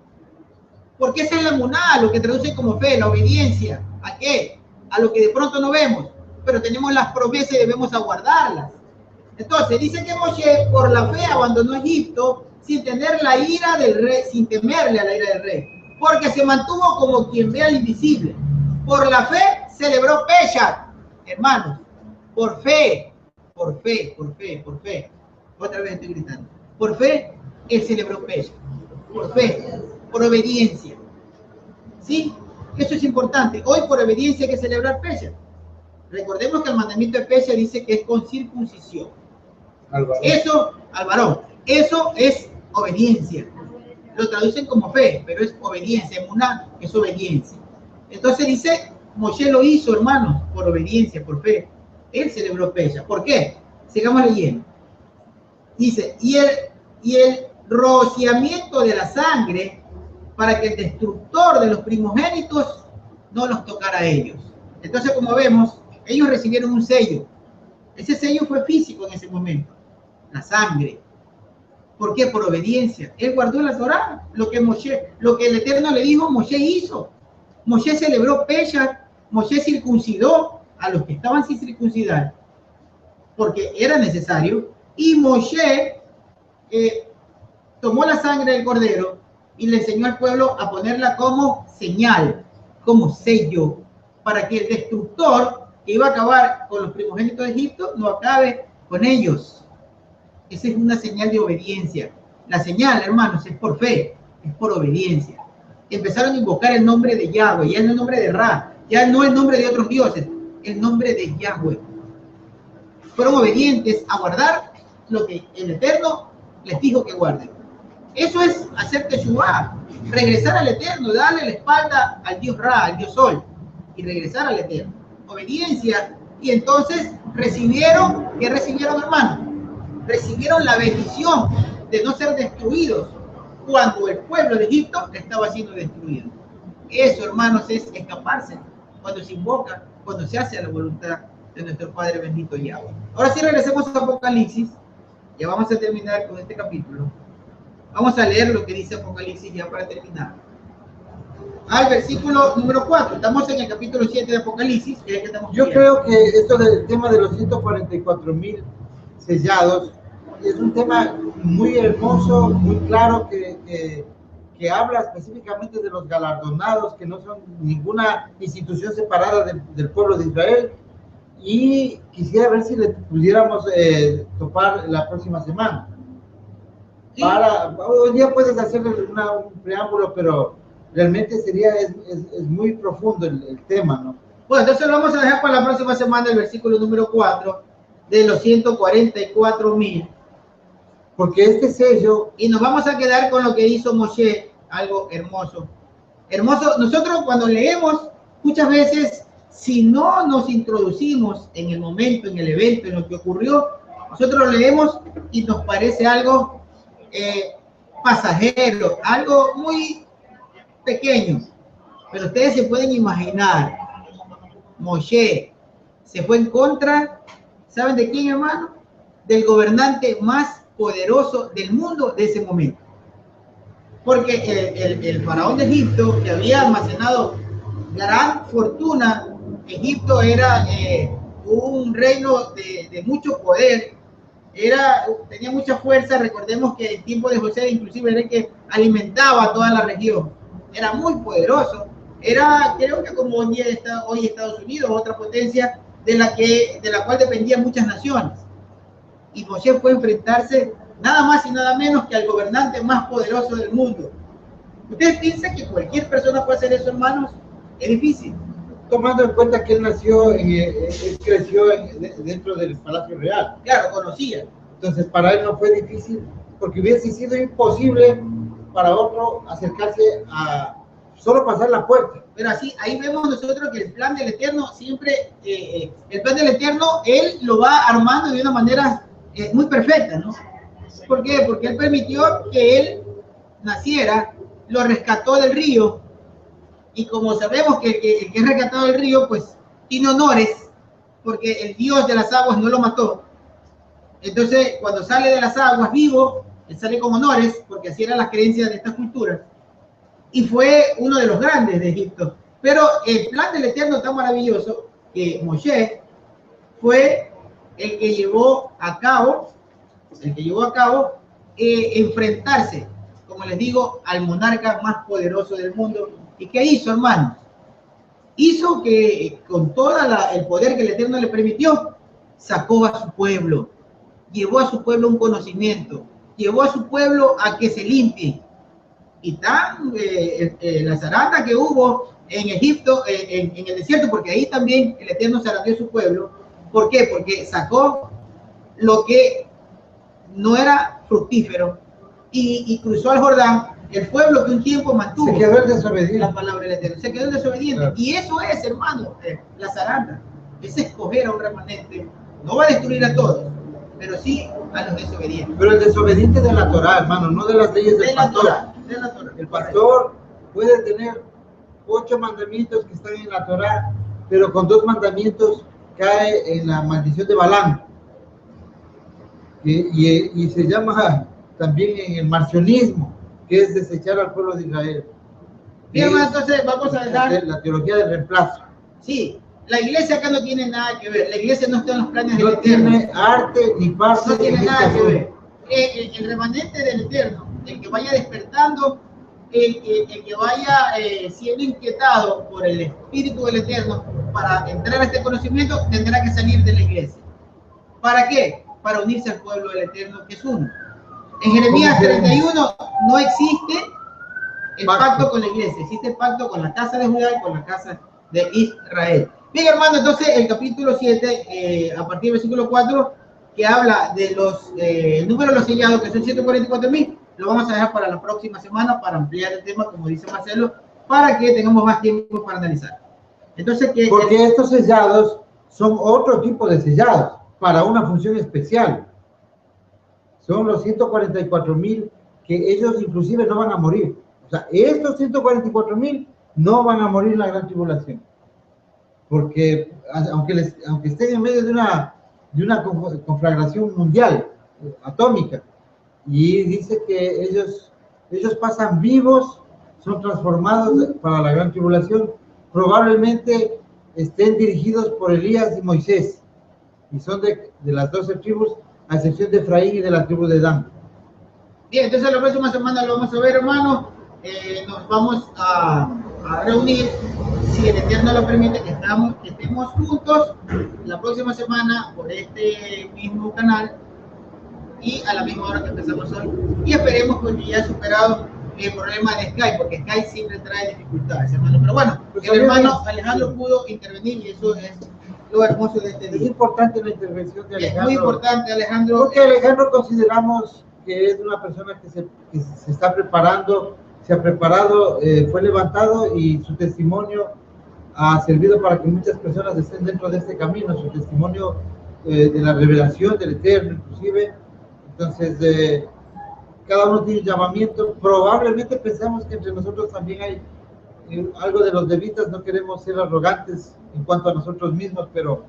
porque esa es la emuná, lo que traduce como fe, la obediencia. ¿A qué? A lo que de pronto no vemos, pero tenemos las promesas y debemos aguardarlas. Entonces, dice que Moshe por la fe abandonó Egipto sin tener la ira del rey, sin temerle a la ira del rey, porque se mantuvo como quien ve al invisible. Por la fe celebró Peshat, hermanos, por fe. Otra vez estoy gritando. Por fe, él celebró Peshat. Por fe, por obediencia. ¿Sí? Eso es importante. Hoy por obediencia hay que celebrar Peshat. Recordemos que el mandamiento de Peshat dice que es con circuncisión. Eso, al varón, eso es obediencia. Lo traducen como fe, pero es obediencia. Emuná es obediencia. Entonces dice, Moshe lo hizo, hermanos, por obediencia, por fe. Él celebró Peshat. ¿Por qué? Sigamos leyendo. Dice, y el rociamiento de la sangre para que el destructor de los primogénitos no los tocara a ellos. Entonces, como vemos, ellos recibieron un sello. Ese sello fue físico en ese momento. La sangre. ¿Por qué? Por obediencia. Él guardó la Torá. Lo que el Eterno le dijo, Moshe hizo. Moshe celebró Peshat. Moshe circuncidó a los que estaban sin circuncidar, porque era necesario. Y Moshe tomó la sangre del cordero y le enseñó al pueblo a ponerla como señal, como sello, para que el destructor que iba a acabar con los primogénitos de Egipto no acabe con ellos. Esa es una señal de obediencia. La señal, hermanos, es por fe, es por obediencia. Empezaron a invocar el nombre de Yahweh, ya no el nombre de Ra, ya no el nombre de otros dioses, el nombre de Yahweh. Fueron obedientes a guardar lo que el Eterno les dijo que guarden. Eso es hacer teshuvá, regresar al Eterno, darle la espalda al Dios Ra, al Dios Sol, y regresar al Eterno. Obediencia. Y entonces recibieron, ¿qué recibieron, hermanos? Recibieron la bendición de no ser destruidos cuando el pueblo de Egipto estaba siendo destruido. Eso, hermanos, es escaparse cuando se invoca, cuando se hace a la voluntad de nuestro Padre bendito Yahweh. Ahora sí regresemos a Apocalipsis. Ya vamos a terminar con este capítulo. Vamos a leer lo que dice Apocalipsis ya para terminar. Al versículo número 4. Estamos en el capítulo 7 de Apocalipsis. Que es el que estamos Yo viendo. creo que esto del tema de los 144,000 sellados es un tema muy hermoso, muy claro, que habla específicamente de los galardonados, que no son ninguna institución separada del pueblo de Israel. Y quisiera ver si le pudiéramos topar la próxima semana. Sí. Hoy día puedes hacerle un preámbulo, pero realmente es muy profundo el tema, ¿no? Bueno, entonces lo vamos a dejar para la próxima semana, el versículo número 4 de los 144,000. Porque este sello, Y nos vamos a quedar con lo que hizo Moshe, algo hermoso. Hermoso, nosotros cuando leemos, muchas veces, si no nos introducimos en el momento, en el evento, en lo que ocurrió, nosotros lo leemos y nos parece algo pasajero, algo muy pequeño. Pero ustedes se pueden imaginar, Moshe se fue en contra, ¿saben de quién, hermano? Del gobernante más poderoso del mundo de ese momento. Porque el faraón de Egipto, que había almacenado gran fortuna, Egipto era un reino de mucho poder, tenía mucha fuerza. Recordemos que en tiempo de José inclusive era el que alimentaba a toda la región, era muy poderoso, creo que como hoy Estados Unidos, otra potencia de la cual dependían muchas naciones. Y Moshe fue a enfrentarse nada más y nada menos que al gobernante más poderoso del mundo. ¿Ustedes piensan que cualquier persona puede hacer eso, hermanos? Es difícil. tomando en cuenta que él creció dentro del Palacio Real. Claro, conocía. Entonces para él no fue difícil, porque hubiese sido imposible para otro acercarse a solo pasar la puerta. Pero así, ahí vemos nosotros que el plan del Eterno siempre, el plan del Eterno, Él lo va armando de una manera muy perfecta, ¿no? ¿Por qué? Porque Él permitió que Él naciera, lo rescató del río, y como sabemos que el que es rescatado del río, pues tiene honores, porque el Dios de las aguas no lo mató. Entonces, cuando sale de las aguas vivo, Él sale con honores, porque así eran las creencias de estas culturas. Y fue uno de los grandes de Egipto. Pero el plan del Eterno tan maravilloso que Moshe fue el que llevó a cabo, enfrentarse, como les digo, al monarca más poderoso del mundo. ¿Y qué hizo, hermanos? Hizo que con todo el poder que el Eterno le permitió, sacó a su pueblo, llevó a su pueblo un conocimiento, llevó a su pueblo a que se limpie. Y la zaranda que hubo en Egipto, en el desierto, porque ahí también el Eterno zarandeó su pueblo. ¿Por qué? Porque sacó lo que no era fructífero y cruzó al Jordán, el pueblo que un tiempo mantuvo. Se quedó el desobediente. La palabra del Eterno. Se quedó el desobediente. Claro. Y eso es, hermano, la zaranda. Es escoger a un remanente. No va a destruir a todos, pero sí a los desobedientes. Pero el desobediente de la Torá, hermano, no de las leyes del pastor. El pastor puede tener 8 mandamientos que están en la Torá, pero con 2 mandamientos cae en la maldición de Balaam. Y se llama también en el marcionismo, que es desechar al pueblo de Israel. Bien, entonces vamos a dejar la teología del reemplazo. Sí, la iglesia acá no tiene nada que ver. La iglesia no está en los planes del Eterno. No tiene Eterno. arte ni parte. No tiene nada que ver. El remanente del Eterno, el que vaya despertando, el que vaya siendo inquietado por el Espíritu del Eterno para entrar a este conocimiento, tendrá que salir de la iglesia. ¿Para qué? Para unirse al pueblo del Eterno, que es uno. En Jeremías 31 no existe el pacto con la iglesia, existe el pacto con la casa de Judá y con la casa de Israel. Bien, hermano, entonces el capítulo 7, a partir del versículo 4, que habla de el número de los sellados, que son 144,000, lo vamos a dejar para la próxima semana para ampliar el tema, como dice Marcelo, para que tengamos más tiempo para analizar. Entonces, porque estos sellados son otro tipo de sellados para una función especial. Son los 144,000 que ellos inclusive no van a morir. O sea, estos 144,000 no van a morir en la gran tribulación. Porque aunque estén en medio de una conflagración mundial, atómica, y dice que ellos pasan vivos, son transformados para la gran tribulación, probablemente estén dirigidos por Elías y Moisés, y son de las 12 tribus, a excepción de Efraín y de la tribu de Dan. Bien, entonces la próxima semana lo vamos a ver, hermano. Nos vamos a reunir, si el Eterno lo permite, que estemos juntos la próxima semana por este mismo canal y a la misma hora que empezamos hoy. Y esperemos que ya superado el problema de Skype, porque Skype siempre trae dificultades, hermano. Pero bueno, pues el hermano Alejandro pudo intervenir y eso es lo hermoso de este día. Es importante la intervención de Alejandro. Es muy importante, Alejandro. Porque Alejandro consideramos que es una persona que se está preparando, se ha preparado, fue levantado y su testimonio ha servido para que muchas personas estén dentro de este camino, su testimonio de la revelación del Eterno inclusive. Entonces, cada uno tiene un llamamiento. Probablemente pensamos que entre nosotros también hay algo de los levitas, no queremos ser arrogantes en cuanto a nosotros mismos, pero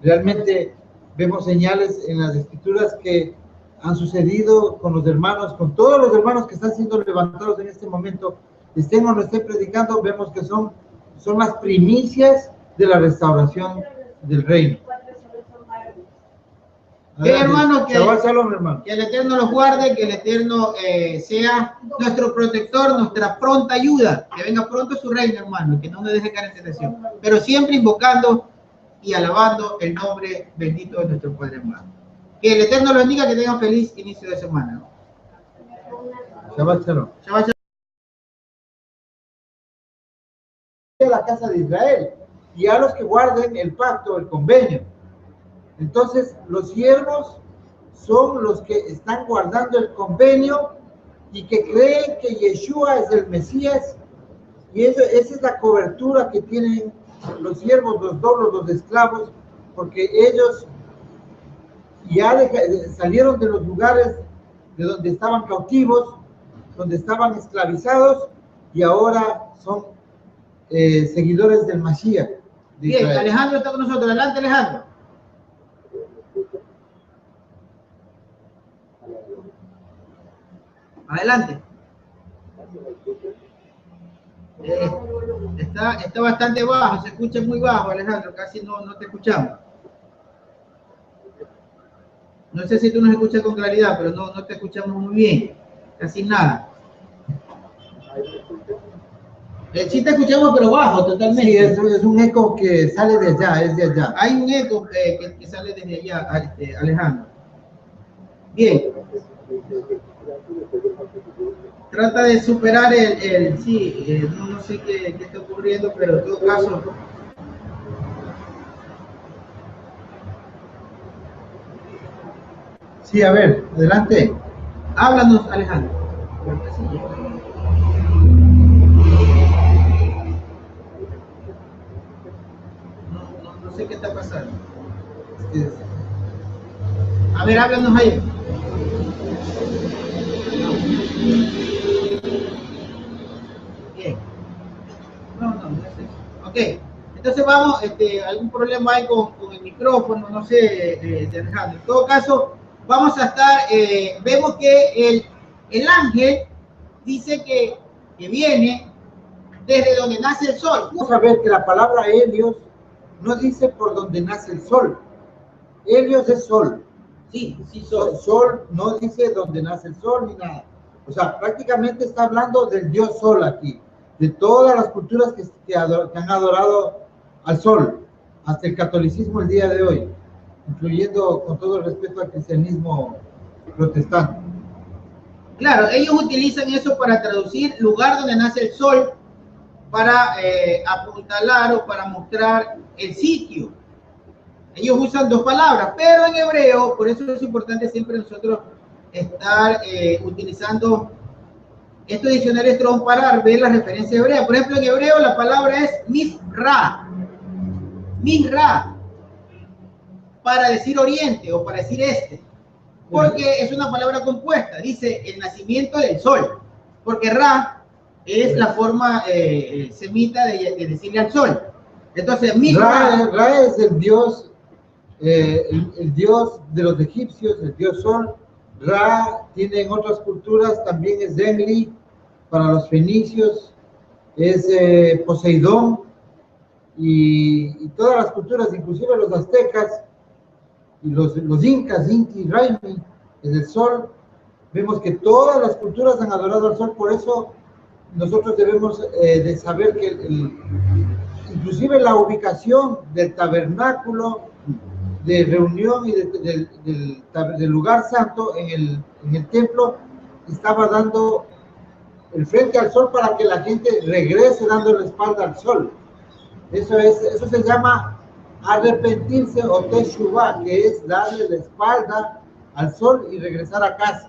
realmente vemos señales en las escrituras que han sucedido con los hermanos, con todos los hermanos que están siendo levantados en este momento, estén o no estén predicando, vemos que son las primicias de la restauración del reino. Hermano, hermano, que el Eterno los guarde, que el Eterno sea nuestro protector, nuestra pronta ayuda, que venga pronto su reino, hermano, que no nos deje caer en tentación, pero siempre invocando y alabando el nombre bendito de nuestro Padre, hermano. Que el Eterno los bendiga, que tengan feliz inicio de semana. Shabbat shalom. Shabbat shalom. La casa de Israel y a los que guarden el pacto, el convenio. Entonces, los siervos son los que están guardando el convenio y que creen que Yeshua es el Mesías, y esa es la cobertura que tienen los siervos, los doblos, los esclavos, porque ellos ya salieron de los lugares de donde estaban cautivos, donde estaban esclavizados, y ahora son seguidores del Mashiach. Bien, Alejandro está con nosotros. Adelante, Alejandro. Adelante. Está bastante bajo, se escucha muy bajo, Alejandro, casi no te escuchamos. No sé si tú nos escuchas con claridad, pero no te escuchamos muy bien, casi nada. Sí te escuchamos, pero bajo totalmente. Sí, es un eco que sale de allá, es de allá. Hay un eco que sale desde allá, Alejandro. Bien. Trata de superar no sé qué está ocurriendo, pero en todo caso. Sí, a ver, adelante. Háblanos, Alejandro. No sé qué está pasando. A ver, háblanos ahí. Bien. No es eso. Ok. Entonces vamos, algún problema hay con el micrófono, no sé, de Alejandro. En todo caso, vamos a estar, vemos que el ángel dice que viene desde donde nace el sol. Vamos a ver que la palabra Helios no dice por donde nace el sol. Helios es sol. Sí, sol. Sol no dice donde nace el sol ni nada. O sea, prácticamente está hablando del Dios Sol aquí, de todas las culturas que han adorado al sol, hasta el catolicismo el día de hoy, incluyendo, con todo el respeto, al cristianismo protestante. Claro, ellos utilizan eso para traducir lugar donde nace el sol, para apuntalar o para mostrar el sitio. Ellos usan dos palabras, pero en hebreo, por eso es importante siempre nosotros estar utilizando estos diccionarios Strong para ver la referencia hebrea. Por ejemplo, en hebreo la palabra es Mizra. Mizra, para decir oriente o para decir este, porque es una palabra compuesta. Dice el nacimiento del sol, porque Ra es la forma semita de decirle al sol. Entonces, Ra es el dios, el dios de los egipcios, el dios sol. Ra tiene en otras culturas también es Enlil, para los fenicios es Poseidón, y todas las culturas, inclusive los aztecas y los incas, Inti, Raimi, es el sol. Vemos que todas las culturas han adorado al sol, por eso nosotros debemos de saber que inclusive la ubicación del tabernáculo de reunión y del lugar santo en el templo estaba dando el frente al sol para que la gente regrese dando la espalda al sol. Eso se llama arrepentirse o teshuvah, que es darle la espalda al sol y regresar a casa,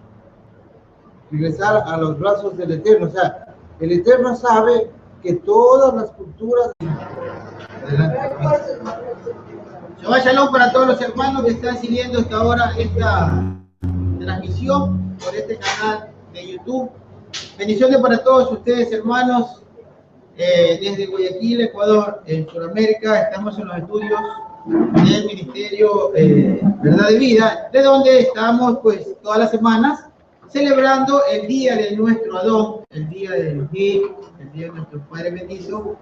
regresar a los brazos del Eterno. O sea, el Eterno sabe que todas las culturas... Shabbat Shalom para todos los hermanos que están siguiendo hasta ahora esta transmisión por este canal de YouTube. Bendiciones para todos ustedes, hermanos, desde Guayaquil, Ecuador, en Sudamérica. Estamos en los estudios del Ministerio Verdad de Vida, de donde estamos pues todas las semanas celebrando el día de nuestro Adón, el día del Hid, el día de nuestro Padre bendito,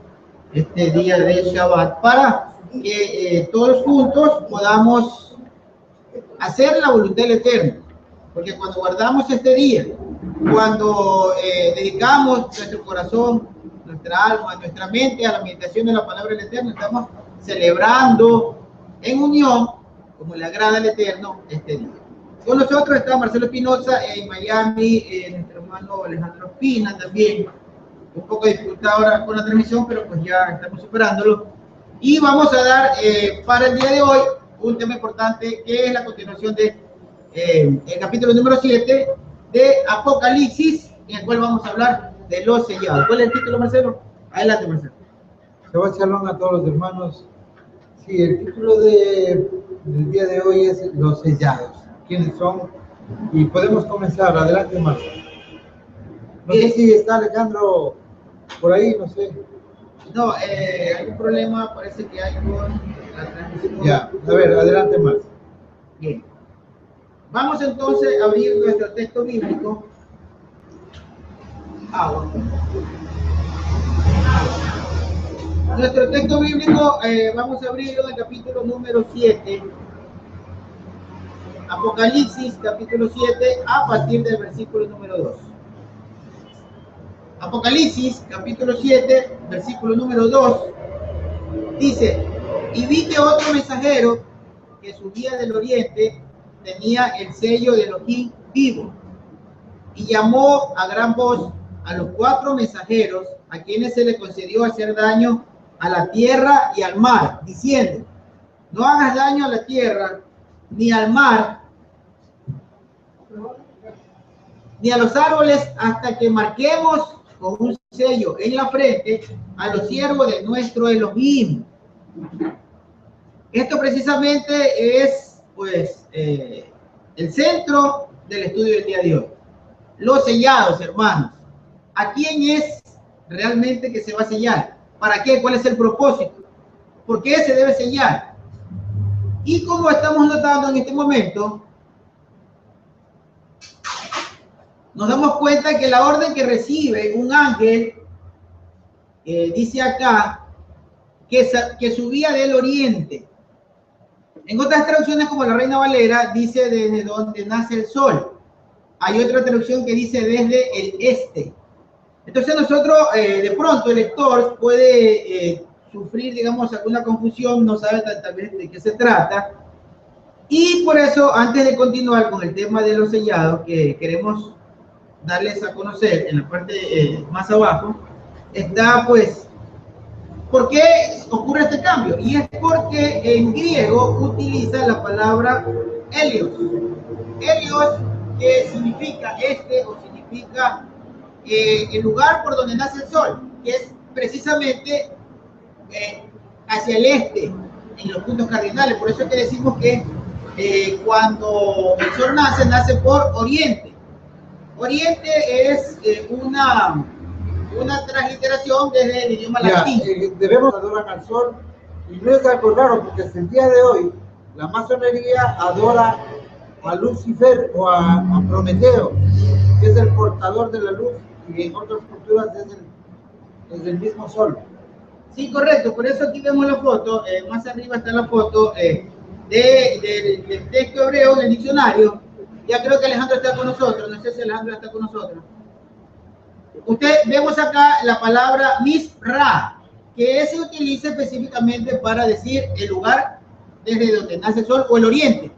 este día de Shabbat, para que todos juntos podamos hacer la voluntad del Eterno, porque cuando guardamos este día, cuando dedicamos nuestro corazón, nuestra alma, nuestra mente a la meditación de la palabra del Eterno, estamos celebrando en unión, como le agrada al Eterno, este día. Con nosotros está Marcelo Espinosa en Miami, nuestro hermano Alejandro Espina también. Un poco de dificultad ahora con la transmisión, pero pues ya estamos superándolo. Y vamos a dar para el día de hoy un tema importante, que es la continuación de el capítulo número 7 de Apocalipsis, en el cual vamos a hablar de los sellados. ¿Cuál es el título, Marcelo? Adelante, Marcelo. Shabbat Shalom a todos los hermanos. Sí, el título del día de hoy es Los sellados. ¿Quiénes son? Y podemos comenzar. Adelante, Marcelo. No sé si está Alejandro por ahí, no sé. No, hay un problema, parece que hay con la transmisión. Ya, a ver, adelante, Marcelo. Bien. Vamos entonces a abrir nuestro texto bíblico. Nuestro texto bíblico vamos a abrirlo en el capítulo número 7. Apocalipsis, capítulo 7, a partir del versículo número 2. Apocalipsis, capítulo 7, versículo número 2, dice: y vi que otro mensajero que subía del oriente tenía el sello de Elohim vivo, y llamó a gran voz a los 4 mensajeros a quienes se le concedió hacer daño a la tierra y al mar, diciendo: no hagas daño a la tierra, ni al mar, ni a los árboles, hasta que marquemos con un sello en la frente a los siervos de nuestro Elohim. Esto precisamente es pues el centro del estudio del día de hoy. Los sellados, hermanos. ¿A quién es realmente que se va a sellar? ¿Para qué? ¿Cuál es el propósito? ¿Por qué se debe sellar? Y como estamos notando en este momento, nos damos cuenta que la orden que recibe un ángel, dice acá, que subía del oriente. En otras traducciones, como la Reina Valera, dice desde donde nace el sol. Hay otra traducción que dice desde el este. Entonces nosotros, de pronto, el lector puede sufrir, digamos, alguna confusión, no sabe tal vez de qué se trata. Y por eso, antes de continuar con el tema de los sellados, que queremos darles a conocer en la parte más abajo, está pues, ¿por qué ocurre este cambio? Y es porque en griego utiliza la palabra helios. Helios que significa este o significa el lugar por donde nace el sol, que es precisamente hacia el este, en los puntos cardinales. Por eso es que decimos que cuando el sol nace, nace por oriente. Oriente es una transliteración desde el idioma latín. Debemos adorar al sol, y no es algo raro, porque hasta el día de hoy la masonería adora a Lucifer o a Prometeo, que es el portador de la luz, y en otras culturas es el mismo sol. Sí, correcto, por eso aquí vemos la foto, más arriba está la foto del texto hebreo del diccionario. Ya creo que Alejandro está con nosotros, no sé si Alejandro está con nosotros. Vemos acá la palabra Misra, que se utiliza específicamente para decir el lugar desde donde nace el sol o el oriente.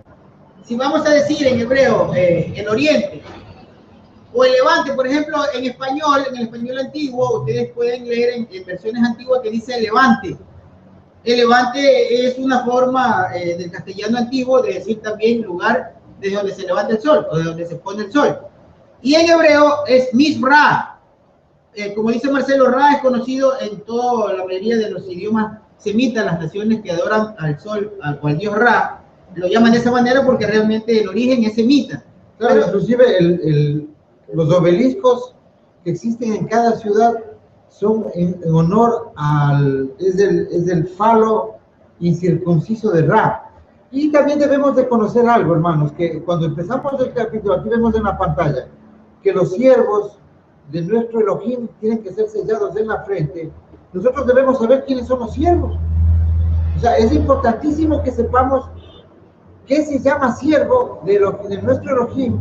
Si vamos a decir en hebreo el oriente o el levante, por ejemplo, en el español antiguo, ustedes pueden leer en versiones antiguas que dice levante. El levante es una forma del castellano antiguo de decir también lugar desde donde se levanta el sol o de donde se pone el sol. Y en hebreo es Misra. Como dice Marcelo, Ra es conocido en toda la mayoría de los idiomas semitas, las naciones que adoran al sol, al dios Ra, lo llaman de esa manera porque realmente el origen es semita. Claro, inclusive los obeliscos que existen en cada ciudad son en honor es del falo incircunciso de Ra. Y también debemos de conocer algo, hermanos, que cuando empezamos el capítulo, aquí vemos en la pantalla, que los siervos de nuestro Elohim tienen que ser sellados en la frente. Nosotros debemos saber quiénes son los siervos. O sea, es importantísimo que sepamos qué se llama siervo de nuestro Elohim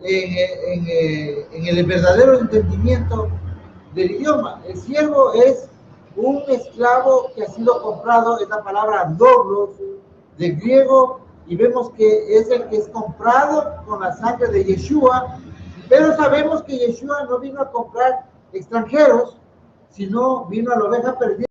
en el verdadero entendimiento del idioma. El siervo es un esclavo que ha sido comprado, es la palabra doblos de griego, y vemos que es el que es comprado con la sangre de Yeshua, pero sabemos que Yeshua no vino a comprar extranjeros, sino vino a la oveja perdida.